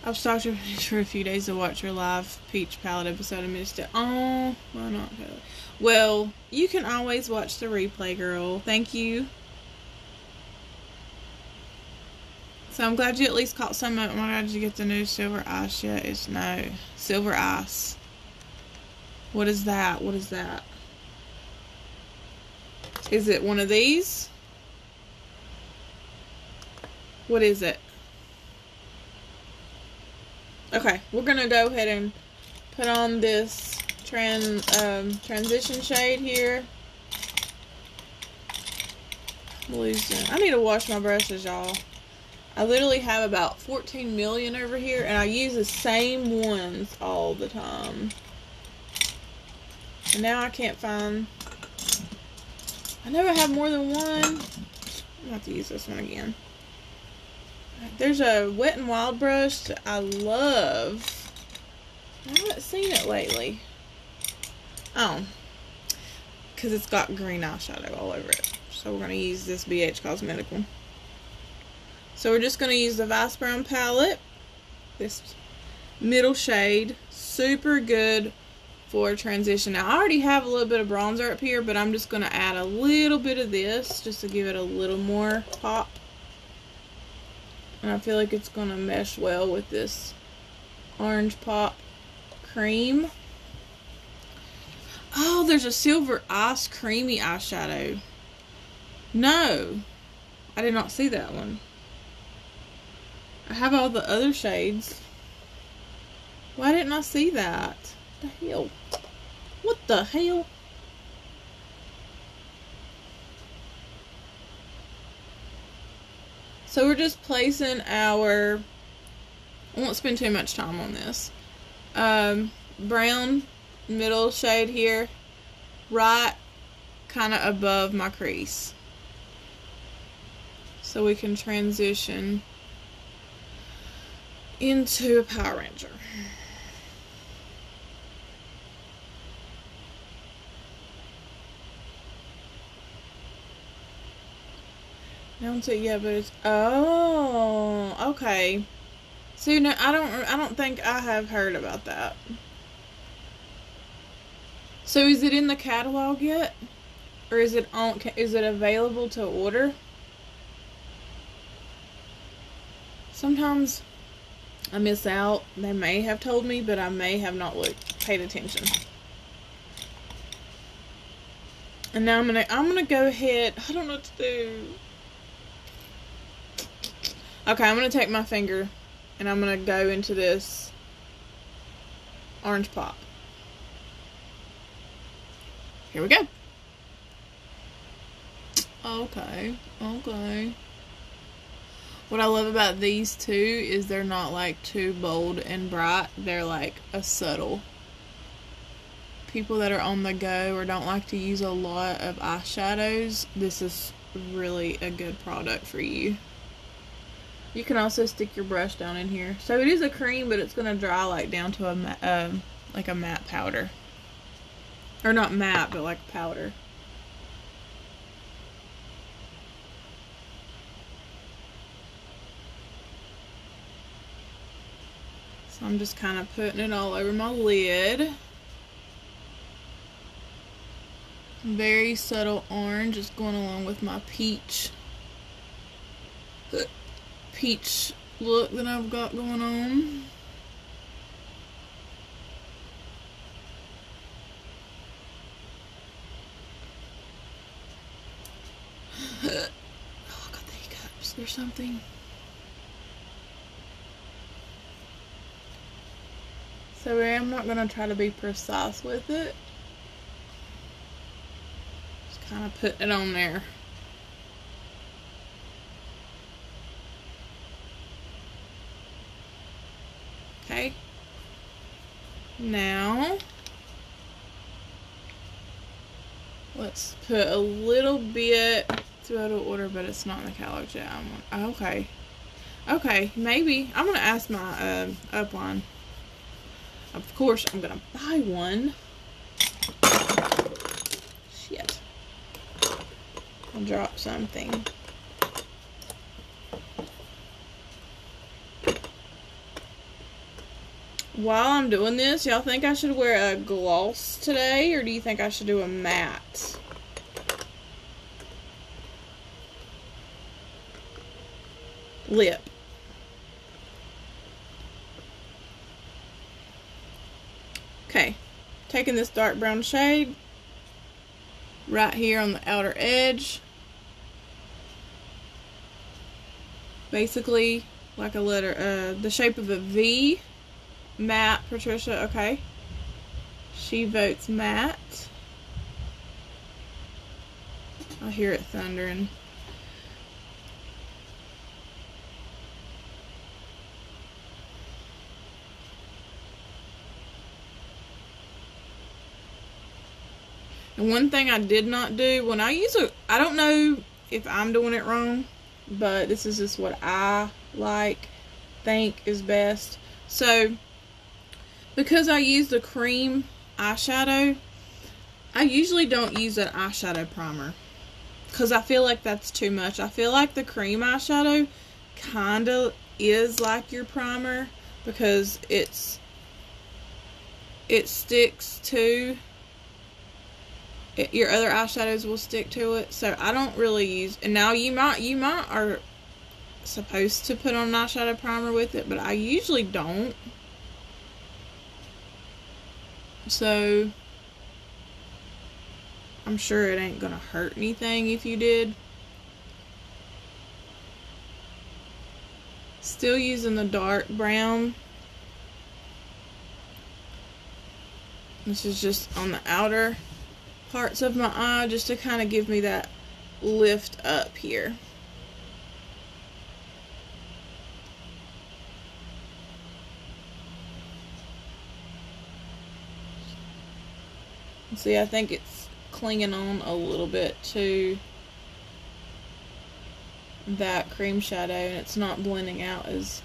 I've stalked her for a few days to watch her live peach palette episode and missed it. Oh, why not? Well, you can always watch the replay, girl. Thank you. So I'm glad you at least caught some of it. Oh my God, did you get the new Silver Ice yet? It's no. Silver Ice. What is that? What is that? Is it one of these? What is it? Okay, we're gonna go ahead and put on this transition shade here. I need to wash my brushes, y'all. I literally have about 14 million over here, and I use the same ones all the time. And now I can't find. I know I have more than one. I'm gonna have to use this one again. There's a Wet n Wild brush that I love. I haven't seen it lately. Oh, because it's got green eyeshadow all over it. So we're going to use this BH Cosmetic one. So we're just going to use the Vice Brown palette. This middle shade. Super good for transition. Now I already have a little bit of bronzer up here, but I'm just going to add a little bit of this just to give it a little more pop. And I feel like it's going to mesh well with this Orange Pop cream. Oh, there's a Silver Ice creamy eyeshadow. No, I did not see that one. I have all the other shades. Why didn't I see that? What the hell? What the hell? So we're just placing our, I won't spend too much time on this, brown middle shade here, right kind of above my crease. So we can transition into a Power Ranger. Yeah, but it's, oh, okay. So no, I don't think I have heard about that. So is it in the catalog yet, or is it available to order? Sometimes I miss out. They may have told me, but I may have not paid attention. And now I'm gonna go ahead. I don't know what to do. Okay, I'm going to take my finger and I'm going to go into this Orange Pop. Here we go. Okay. What I love about these two is they're not like too bold and bright. They're like a subtle. People that are on the go or don't like to use a lot of eyeshadows, this is really a good product for you. You can also stick your brush down in here. So it is a cream, but it's going to dry like down to like a matte powder. Or not matte, but like powder. So I'm just kind of putting it all over my lid. Very subtle orange is going along with my peach look that I've got going on. Oh, I got the hiccups or something. So I'm not going to try to be precise with it. Just kind of putting it on there. Okay. Now, let's put a little bit, it's out of order, but it's not in the catalog yet. Okay. Okay, maybe. I'm going to ask my upline. Of course, I'm going to buy one. Shit. I'll drop something. While I'm doing this, y'all think I should wear a gloss today, or do you think I should do a matte? Lip. Okay, taking this dark brown shade right here on the outer edge, basically like a letter, the shape of a V. Matte, Patricia, okay. She votes matte. I hear it thundering. And one thing I did not do, when I use I don't know if I'm doing it wrong, but this is just what I think is best. So, because I use the cream eyeshadow, I usually don't use an eyeshadow primer, because I feel like that's too much. I feel like the cream eyeshadow kind of is like your primer, because it sticks to it, your other eyeshadows will stick to it. So I don't really use, and now you might are supposed to put on an eyeshadow primer with it, but I usually don't. So I'm sure it ain't gonna hurt anything if you did. Still using the dark brown. This is just on the outer parts of my eye, just to kind of give me that lift up here. See, I think it's clinging on a little bit to that cream shadow, and it's not blending out as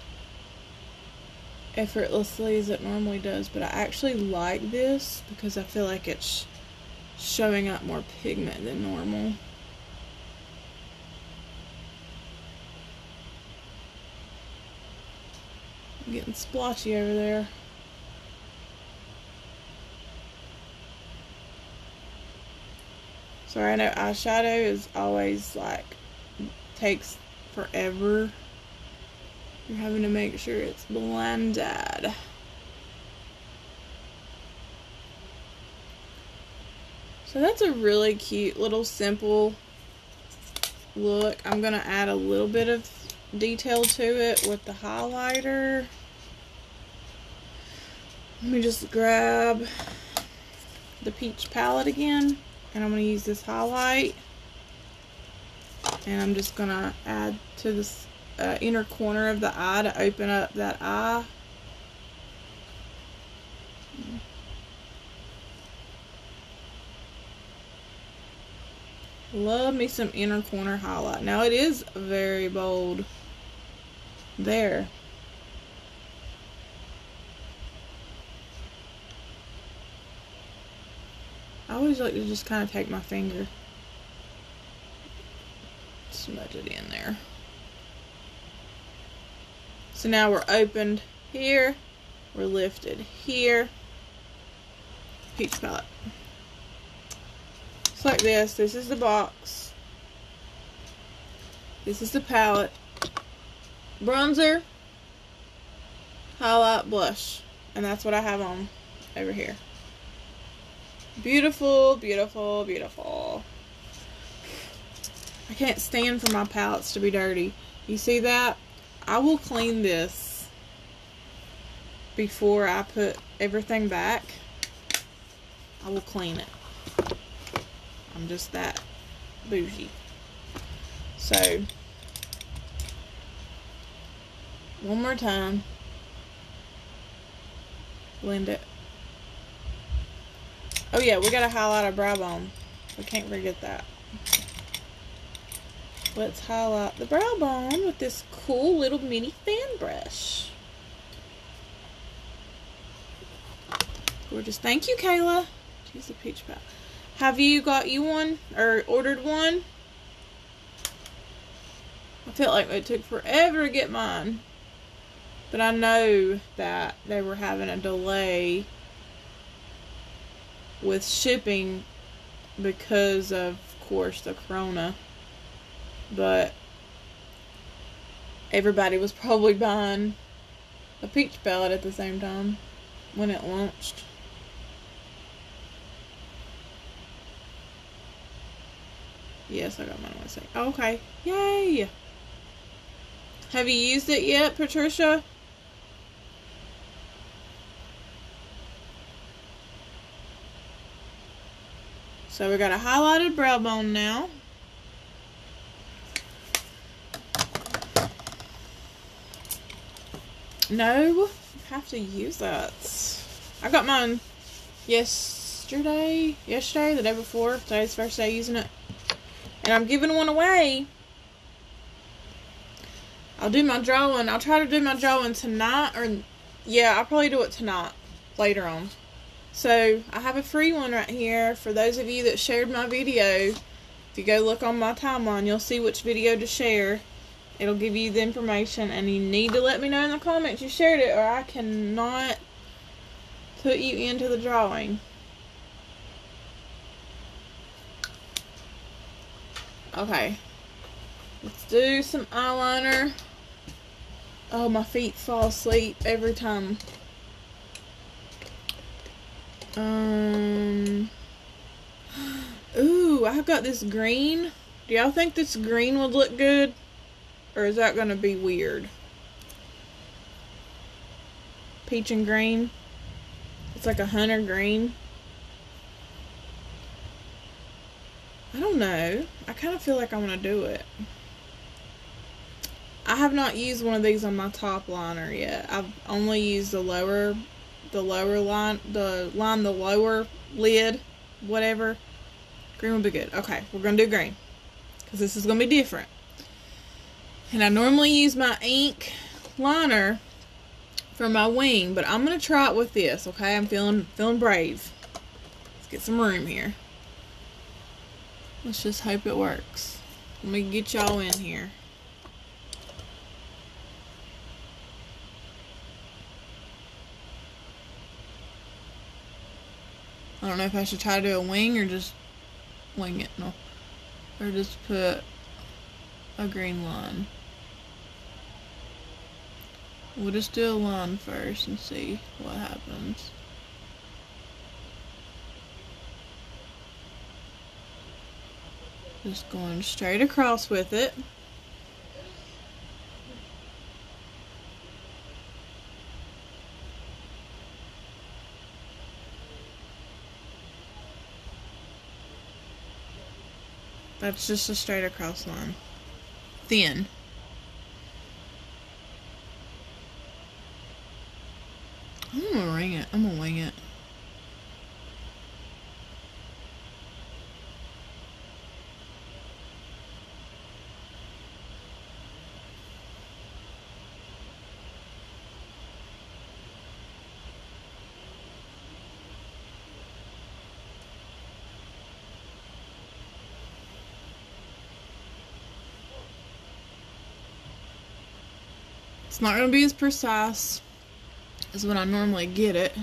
effortlessly as it normally does. But I actually like this because I feel like it's showing up more pigment than normal. I'm getting splotchy over there. Sorry, I know eyeshadow is always like, takes forever. You're having to make sure it's blended. So that's a really cute little simple look. I'm going to add a little bit of detail to it with the highlighter. Let me just grab the peach palette again, and I'm going to use this highlight, and I'm just going to add to this inner corner of the eye to open up that eye. Love me some inner corner highlight. Now it is very bold there. I always like to just kind of take my finger, smudge it in there. So now we're opened here, were lifted here. Peach palette. It's like this. This is the box. This is the palette. Bronzer, highlight, blush. And that's what I have on over here. Beautiful, beautiful, beautiful. I can't stand for my palettes to be dirty. You see that? I will clean this before I put everything back. I will clean it. I'm just that bougie. So, one more time. Blend it. Oh yeah, we gotta highlight our brow bone. We can't forget that. Let's highlight the brow bone with this cool little mini fan brush. Gorgeous. Thank you, Kayla. She's a peach pal. Have you got you one or ordered one? I felt like it took forever to get mine. But I know that they were having a delay with shipping because of course, the corona. But everybody was probably buying a peach palette at the same time when it launched. Yes, I got mine on my site. Okay. Yay! Have you used it yet, Patricia? So we got a highlighted brow bone now. No, you have to use that. I got mine yesterday, the day before. Today's the first day using it. And I'm giving one away. I'll do my drawing. I'll try to do my drawing tonight. Or, yeah, I'll probably do it tonight. Later on. So, I have a free one right here. For those of you that shared my video. If you go look on my timeline, you'll see which video to share. It'll give you the information. And you need to let me know in the comments you shared it. Or I cannot put you into the drawing. Okay, let's do some eyeliner. Oh, my feet fall asleep every time. Ooh, I've got this green. Do y'all think this green would look good? Or is that going to be weird? Peach and green. It's like a hunter green. I don't know. I kind of feel like I want to do it. I have not used one of these on my top liner yet. I've only used the lower line, the lower lid, whatever. Green would be good. Okay, we're going to do green. Because this is going to be different. And I normally use my ink liner for my wing. But I'm going to try it with this, okay? I'm feeling brave. Let's get some room here. Let's just hope it works. Let me get y'all in here. I don't know if I should try to do a wing or just wing it. No. Or just put a green line. We'll just do a line first and see what happens. Just going straight across with it. That's just a straight across line. Thin. I'm gonna wing it. I'm gonna wing it. It's not going to be as precise is when I normally get it.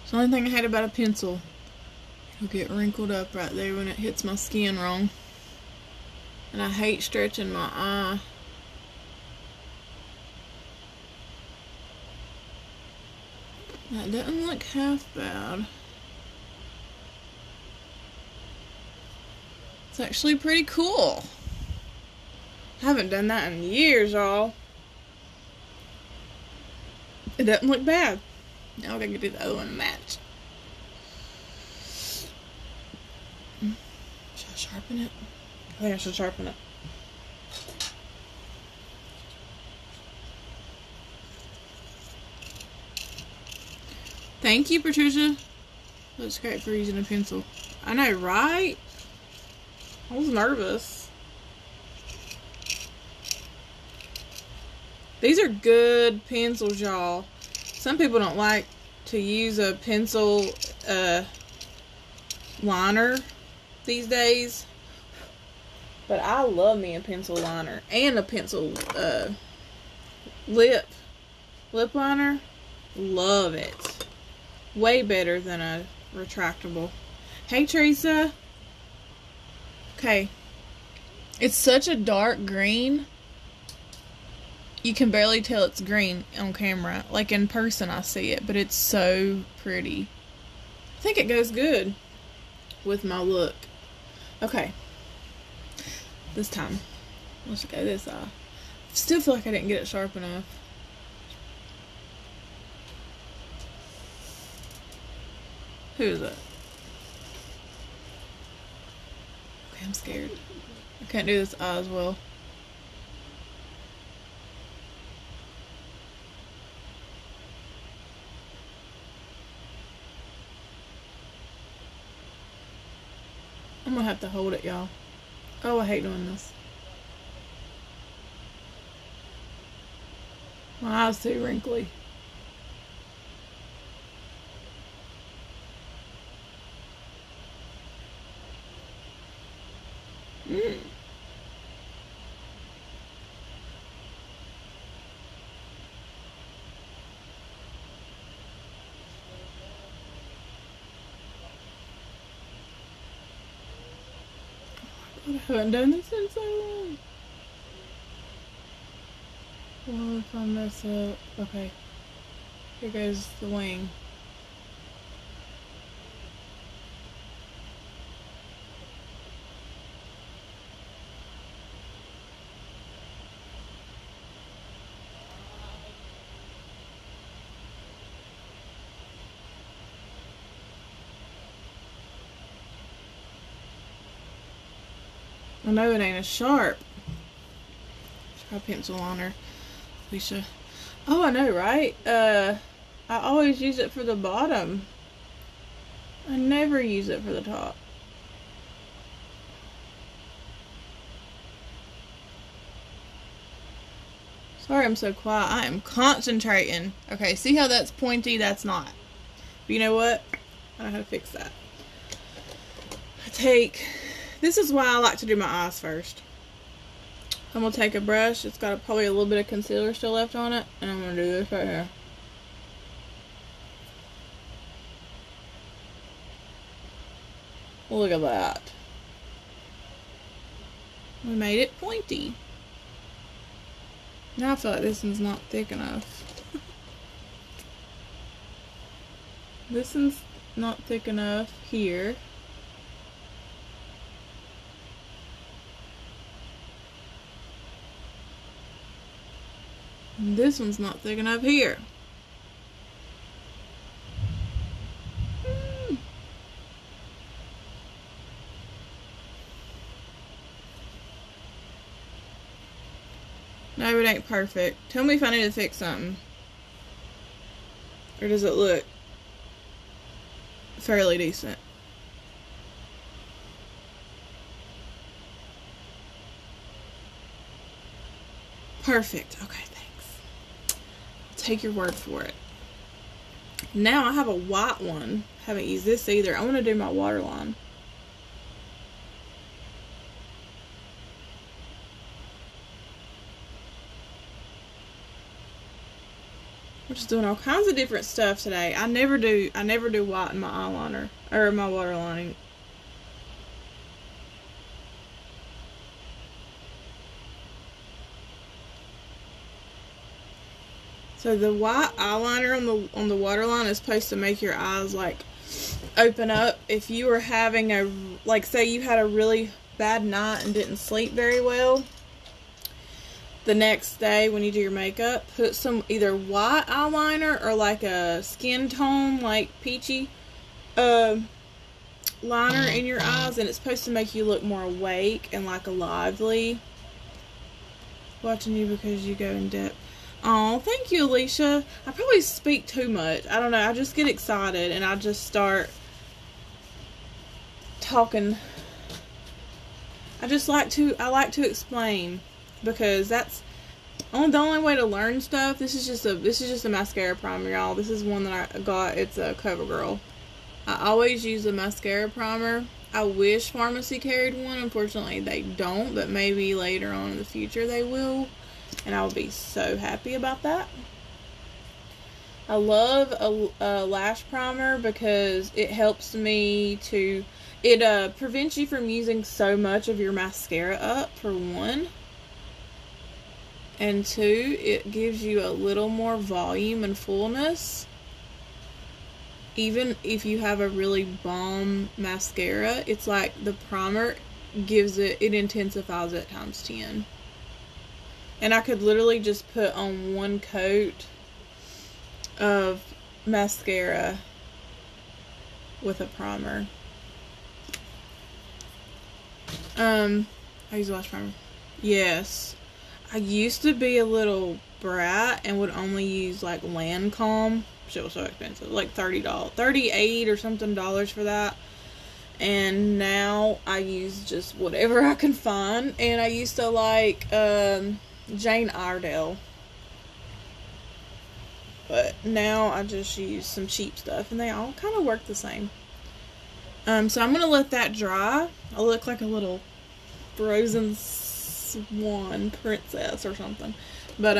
It's the only thing I hate about a pencil. It'll get wrinkled up right there when it hits my skin wrong. And I hate stretching my eye. That doesn't look half bad. It's actually pretty cool. I haven't done that in years, y'all. It doesn't look bad. Now I gotta do the other one to match. Should I sharpen it? I think I should sharpen it. Thank you, Patricia. Looks great for using a pencil. I know, right? I was nervous. These are good pencils, y'all. Some people don't like to use a pencil liner these days. But I love me a pencil liner. And a pencil lip liner. Love it. Way better than a retractable. Hey, Teresa. Okay. It's such a dark green. You can barely tell it's green on camera. Like in person I see it, but it's so pretty. I think it goes good with my look. Okay. This time. Let's go this eye. Still feel like I didn't get it sharp enough. Who is that? Okay, I'm scared. I can't do this eye as well. I'm gonna have to hold it, y'all. Oh, I hate doing this. My eye's too wrinkly. I haven't done this in so long. What if I mess up? Okay. Here goes the wing. I know it ain't as sharp. Try pencil liner, Alicia. Oh, I know, right? I always use it for the bottom. I never use it for the top. Sorry I'm so quiet. I am concentrating. Okay, see how that's pointy? That's not. But you know what? I know how to fix that. This is why I like to do my eyes first. I'm going to take a brush. It's got probably a little bit of concealer still left on it. And I'm going to do this right here. Look at that. We made it pointy. Now I feel like this one's not thick enough. This one's not thick enough here. And this one's not thick enough here. No, it ain't perfect. Tell me if I need to fix something. Or does it look fairly decent? Perfect. Okay, thanks. I'll take your word for it. Now I have a white one. Haven't used this either. I want to do my waterline. I'm just doing all kinds of different stuff today. I never do white in my eyeliner or my waterlining. So the white eyeliner on the waterline is supposed to make your eyes like open up. If you were having a, like, say you had a really bad night and didn't sleep very well, the next day when you do your makeup, put some either white eyeliner or like a skin tone like peachy liner in your eyes, and it's supposed to make you look more awake and like a lively. Watching you because you go in depth. Oh, thank you, Alicia. I probably speak too much. I don't know. I just get excited and I just start talking. I like to explain, because that's the only way to learn stuff. This is just a mascara primer, y'all. This is one that I got. It's a CoverGirl. I always use a mascara primer. I wish Farmasi carried one. Unfortunately, they don't, but maybe later on in the future they will. And I will be so happy about that. I love a lash primer because it helps me to... It prevents you from using so much of your mascara up, for one. And two, it gives you a little more volume and fullness. Even if you have a really bomb mascara, it's like the primer gives it intensifies it times 10. And I could literally just put on one coat of mascara with a primer. I use a lash primer. Yes. I used to be a little brat and would only use like Lancome. Shit was so expensive. Like $30. $38 or something for that. And now I use just whatever I can find. And I used to like Jane Iredale, but now I just use some cheap stuff and they all kind of work the same. So I'm gonna let that dry. I look like a little frozen swan princess or something, but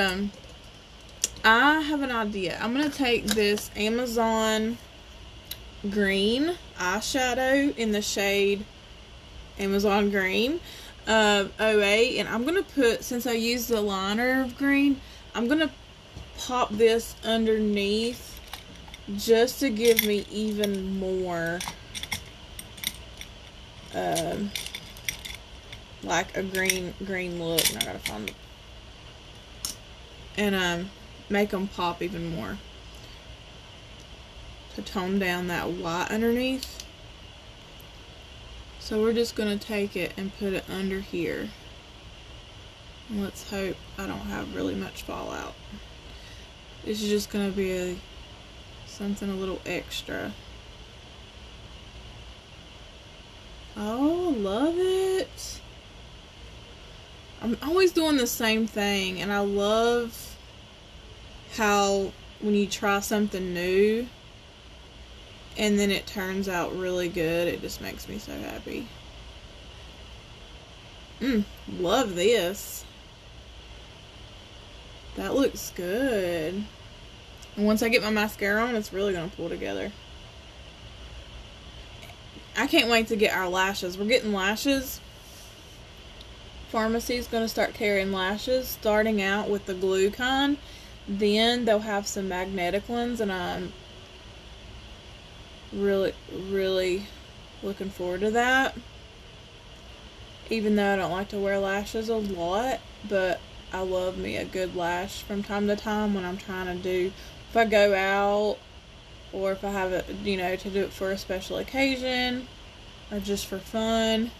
I have an idea. I'm gonna take this Amazon green eyeshadow in the shade Amazon green 08, and I'm gonna put, since I used the liner of green, I'm gonna pop this underneath just to give me even more like a green look. And I gotta find it, and make them pop even more to tone down that white underneath. So we're just going to take it and put it under here. And let's hope I don't have really much fallout. This is just going to be something a little extra. Oh, love it. I'm always doing the same thing, and I love how when you try something new and then it turns out really good, it just makes me so happy. Love this. That looks good. And once I get my mascara on, it's really going to pull together. I can't wait to get our lashes. We're getting lashes. Farmasi is going to start carrying lashes, starting out with the glue kind. Then they'll have some magnetic ones, and I'm really looking forward to that. Even though I don't like to wear lashes a lot, but I love me a good lash from time to time when I'm trying to do, if I go out, or if I have it, you know, to do it for a special occasion, or just for fun,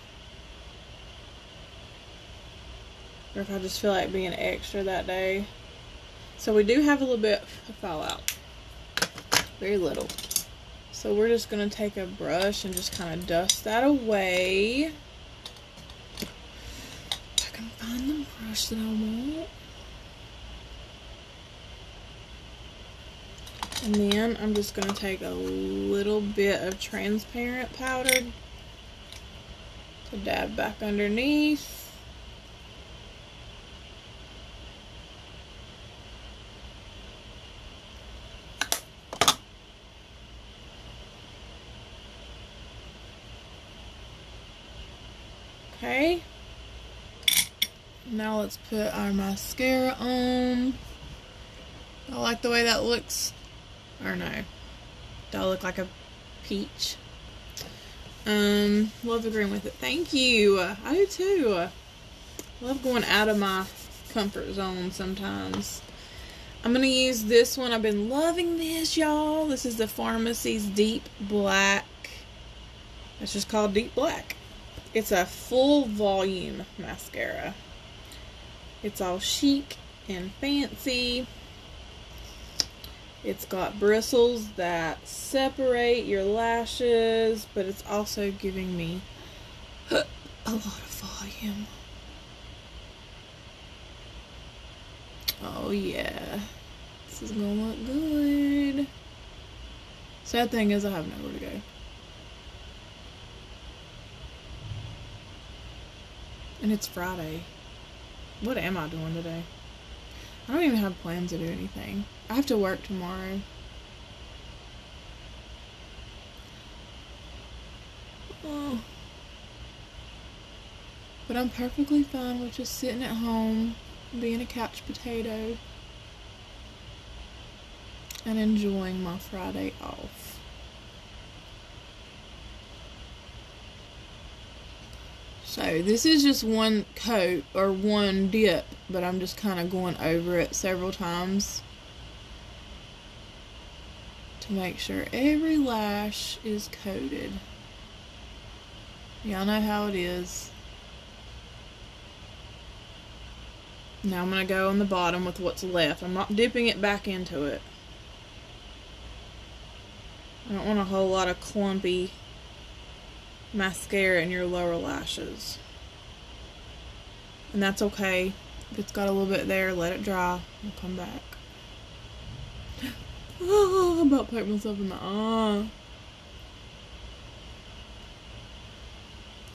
or if I just feel like being extra that day. So we do have a little bit of fallout. Very little. So we're just going to take a brush and just kind of dust that away. If I can find the brush that I want. And then I'm just going to take a little bit of transparent powder to dab back underneath. Okay. Now let's put our mascara on. I like the way that looks. Or no. Do I look like a peach? Love agreeing with it. Thank you. I do too. Love going out of my comfort zone sometimes. I'm going to use this one. I've been loving this, y'all. This is the Farmacy's Deep Black. It's just called Deep Black. It's a full volume mascara. It's all chic and fancy. It's got bristles that separate your lashes, but it's also giving me a lot of volume. Oh yeah, this is gonna look good. Sad thing is I have nowhere to go. And it's Friday. What am I doing today? I don't even have plans to do anything. I have to work tomorrow. Oh. But I'm perfectly fine with just sitting at home, being a couch potato, and enjoying my Friday off. So this is just one coat or one dip, but I'm just kind of going over it several times to make sure every lash is coated. Y'all know how it is. Now I'm going to go on the bottom with what's left. I'm not dipping it back into it. I don't want a whole lot of clumpy mascara in your lower lashes. And that's okay. If it's got a little bit there, let it dry. We'll come back. Oh, I'm about to poke myself in the eye.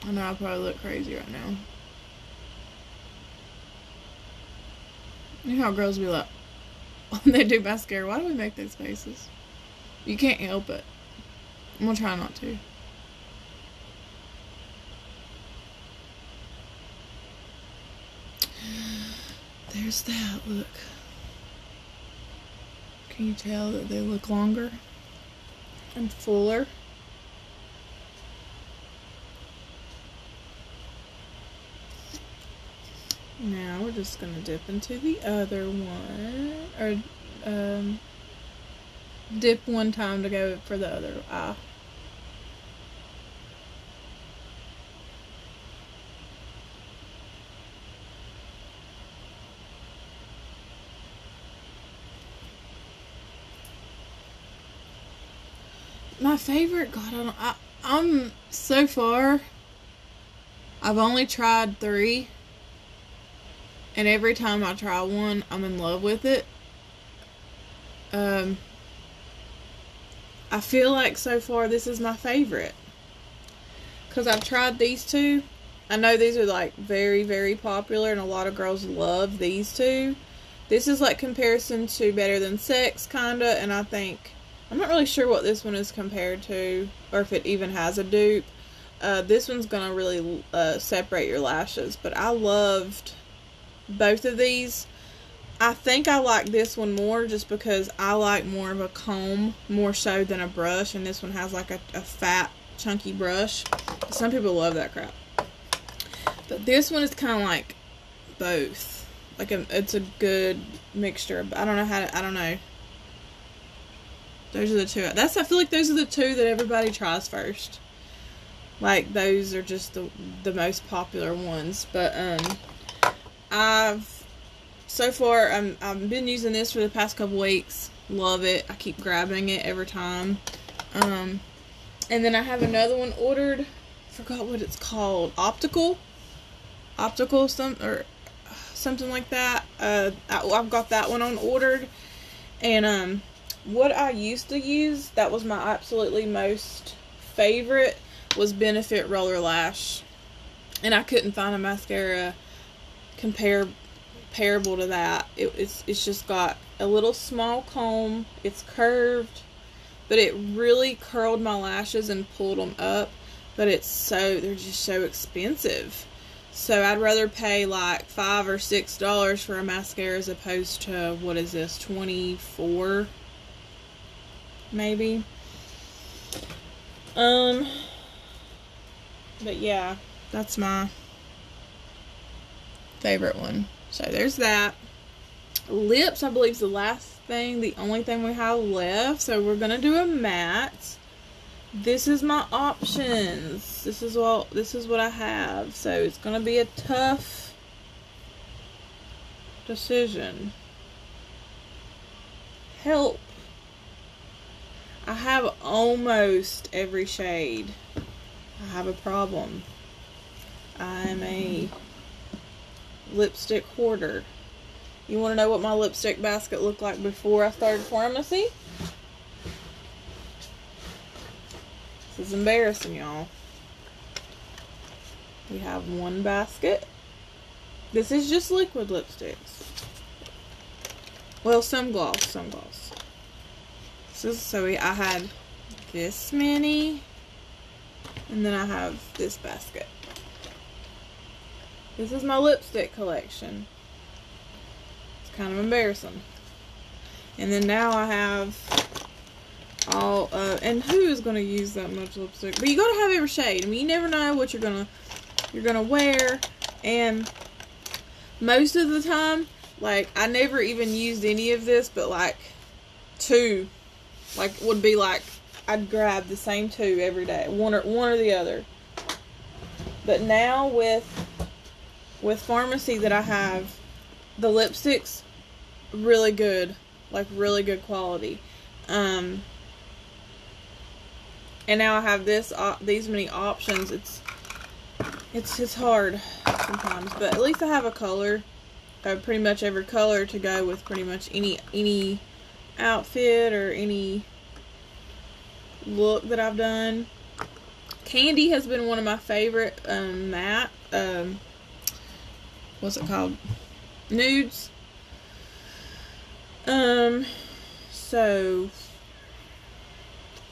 I know I probably look crazy right now. You know how girls be like, when they do mascara, why do we make those faces? You can't help it. I'm gonna try not to. There's that, look. Can you tell that they look longer and fuller? Now we're just going to dip into the other one, or dip one time to go for the other eye. My favorite, God, I'm so far, I've only tried 3, and every time I try one, I'm in love with it. I feel like so far this is my favorite, because I've tried these 2. I know these are like very, very popular, and a lot of girls love these 2. This is like comparison to Better Than Sex, kinda, and I think, I'm not really sure what this one is compared to, or if it even has a dupe. This one's gonna really separate your lashes, but I loved both of these. I think I like this one more just because I like more of a comb more so than a brush, and this one has like a fat chunky brush. Some people love that crap, but this one is kind of like both. Like it's a good mixture. I don't know how to, I don't know. Those are the 2. I feel like those are the 2 that everybody tries first. Like those are just the most popular ones. But so far I've been using this for the past couple weeks. Love it. I keep grabbing it every time. And then I have another one ordered. Forgot what it's called. Optical something like that. I've got that one on ordered, and what I used to use, that was my absolutely most favorite, was Benefit Roller Lash. And I couldn't find a mascara comparable to that. It's just got a little small comb. It's curved, but it really curled my lashes and pulled them up. But they're just so expensive. So I'd rather pay like $5 or $6 for a mascara as opposed to, what is this, $24 maybe. But yeah, that's my favorite one. So there's that. Lips, I believe, is the last thing, the only thing we have left. So we're gonna do a matte. This is my options. This is what I have. So it's gonna be a tough decision. Help. I have almost every shade. I have a problem. I'm a lipstick hoarder. You want to know what my lipstick basket looked like before I started pharmacy? This is embarrassing, y'all. We have one basket. This is just liquid lipsticks. Well, some gloss. I had this many, and then I have this basket. This is my lipstick collection. It's kind of embarrassing. And then now I have all and who is going to use that much lipstick? But you got to have every shade. I mean, you never know what you're gonna wear. And most of the time, like, I never even used any of this, but like two, like, would be like, I'd grab the same two every day, one or the other. But now with pharmacy that I have, the lipsticks really good, like really good quality. And now I have these many options. It's hard sometimes, but at least I have a color, pretty much every color to go with pretty much any outfit or any look that I've done. Candy has been one of my favorite matte, what's it called? Nudes. So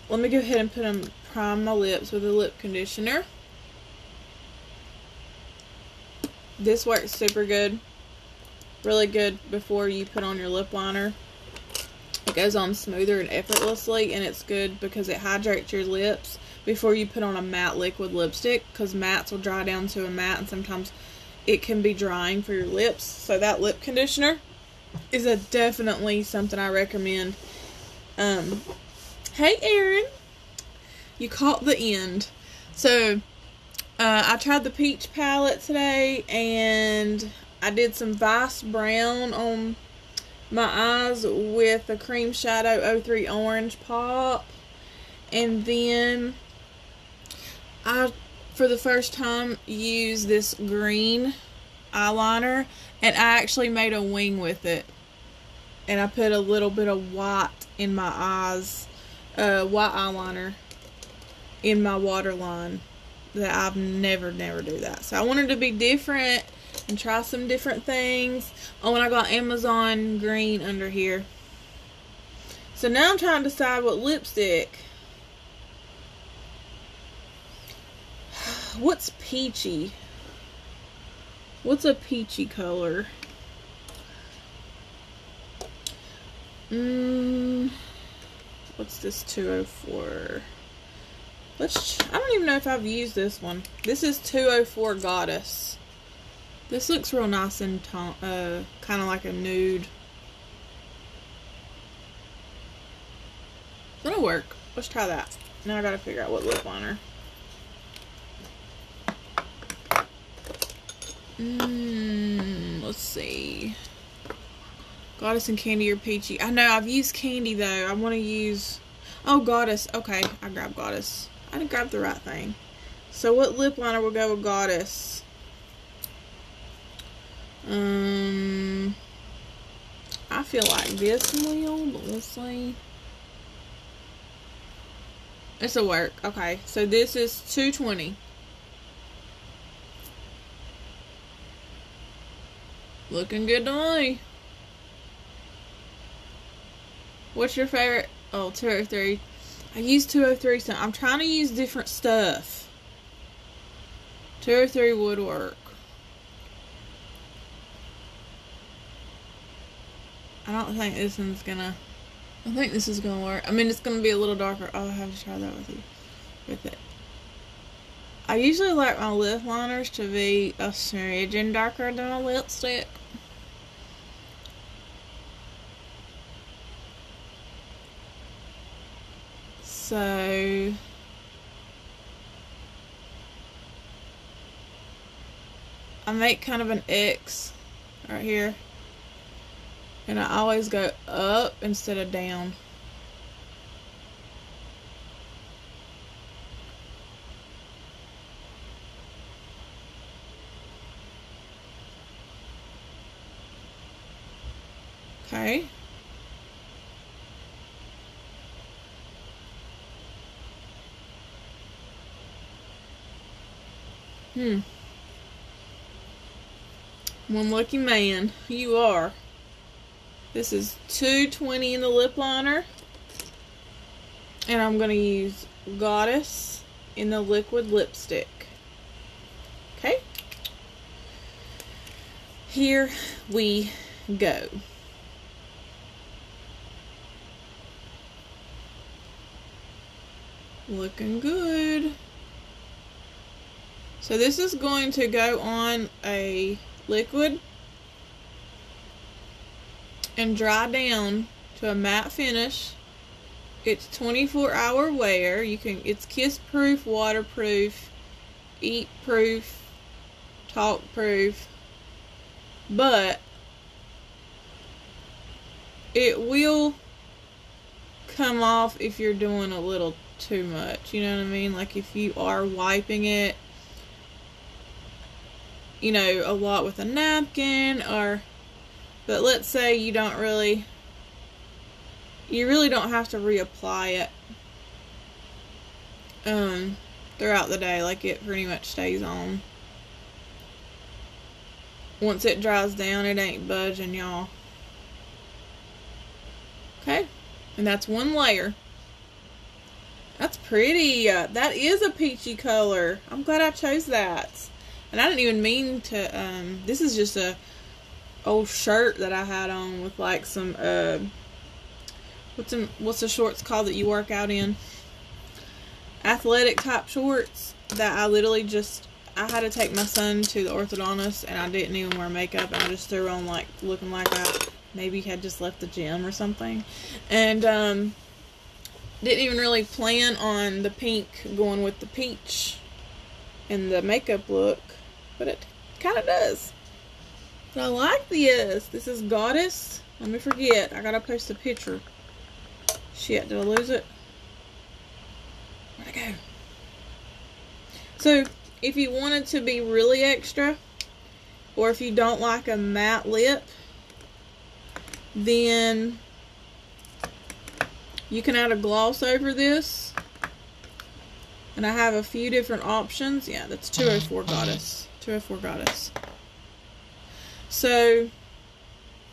let me go ahead and prime my lips with a lip conditioner. This works super good. Really good before you put on your lip liner. It goes on smoother and effortlessly, and it's good because it hydrates your lips before you put on a matte liquid lipstick, because mattes will dry down to a matte, and sometimes it can be drying for your lips. So that lip conditioner is definitely something I recommend. Hey Aaron, you caught the end. So I tried the peach palette today, and I did some Vice Brown on my eyes with a cream shadow 03 orange pop, and then I, for the first time, used this green eyeliner, and I actually made a wing with it, and I put a little bit of white in my eyes, white eyeliner in my waterline. That I've never do that. So I wanted to be different and try some different things. Oh, and I got Amazon green under here. So now I'm trying to decide what lipstick. What's peachy? What's a peachy color? What's this 204? I don't even know if I've used this one. This is 204 Goddess. This looks real nice and kind of like a nude. It's gonna work. Let's try that. Now I gotta figure out what lip liner. Let's see. Goddess and Candy or Peachy. I know I've used Candy though. I want to use. Oh, Goddess. Okay, I grabbed Goddess. I didn't grab the right thing. So what lip liner will go with Goddess? I feel like this will, but let's see. This'll work. Okay, so this is $2.20. Looking good to me. What's your favorite? Oh, 203. I use 203 some. I'm trying to use different stuff. 203 would work. I don't think this one's gonna... I think this is gonna work. I mean, it's gonna be a little darker. I'll have to try that with it. I usually like my lip liners to be a smidgen darker than a lipstick. So I make kind of an X right here. And I always go up instead of down. Okay. One lucky man. You are. This is $2.20 in the lip liner. And I'm going to use Goddess in the liquid lipstick. Okay. Here we go. Looking good. So this is going to go on a liquid and dry down to a matte finish. It's 24-hour wear. It's kiss proof, waterproof, eat proof, talk proof, but it will come off if you're doing a little too much. You know what I mean? Like if you are wiping it, you know, a lot with a napkin, but let's say you really don't have to reapply it throughout the day. Like it pretty much stays on. Once it dries down, it ain't budging, y'all. Okay, and that's one layer. That's pretty. That is a peachy color. I'm glad I chose that. And I didn't even mean to, this is just a old shirt that I had on with like some, what's the shorts called that you work out in? Athletic type shorts that I literally I had to take my son to the orthodontist and I didn't even wear makeup and I just threw on like, looking like I maybe had just left the gym or something. And, didn't even really plan on the pink going with the peach and the makeup look. But it kind of does. But I like this. This is Goddess. Let me forget. I gotta post a picture. Shit, did I lose it? Where'd it go? So, if you wanted to be really extra, or if you don't like a matte lip, then you can add a gloss over this. And I have a few different options. Yeah, that's 204 Goddess. 204 Goddess. So,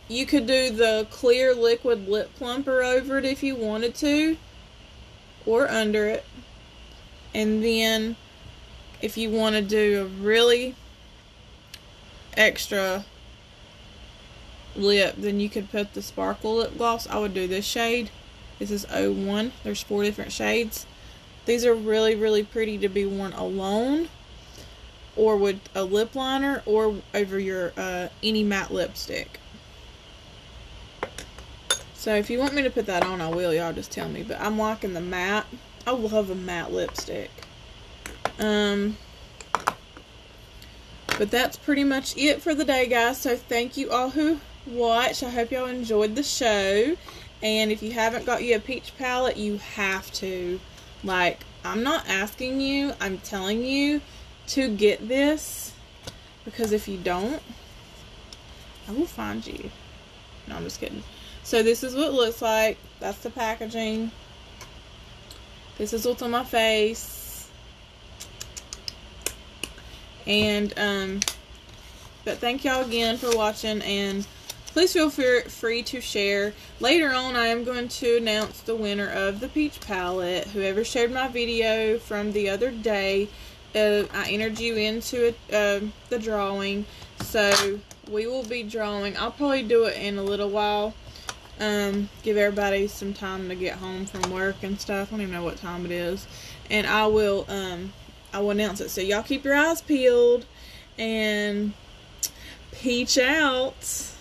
you could do the clear liquid lip plumper over it if you wanted to. Or under it. And then, if you want to do a really extra lip, then you could put the sparkle lip gloss. I would do this shade. This is 01. There's 4 different shades. These are really, really pretty to be worn alone, or with a lip liner, or over your any matte lipstick. So if you want me to put that on, I will. Y'all just tell me. But I'm liking the matte. I love a matte lipstick. But that's pretty much it for the day, guys. So thank you all who watched. I hope y'all enjoyed the show. And if you haven't got you a peach palette, you have to. Like, I'm not asking you, I'm telling you to get this, because if you don't, I will find you. No, I'm just kidding. So this is what it looks like. That's the packaging. This is what's on my face. And, but thank y'all again for watching, and please feel free to share. Later on, I am going to announce the winner of the peach palette. Whoever shared my video from the other day, I entered you into the drawing. So, we will be drawing. I'll probably do it in a little while. Give everybody some time to get home from work and stuff. I don't even know what time it is. And I will announce it. So, y'all keep your eyes peeled. And peach out.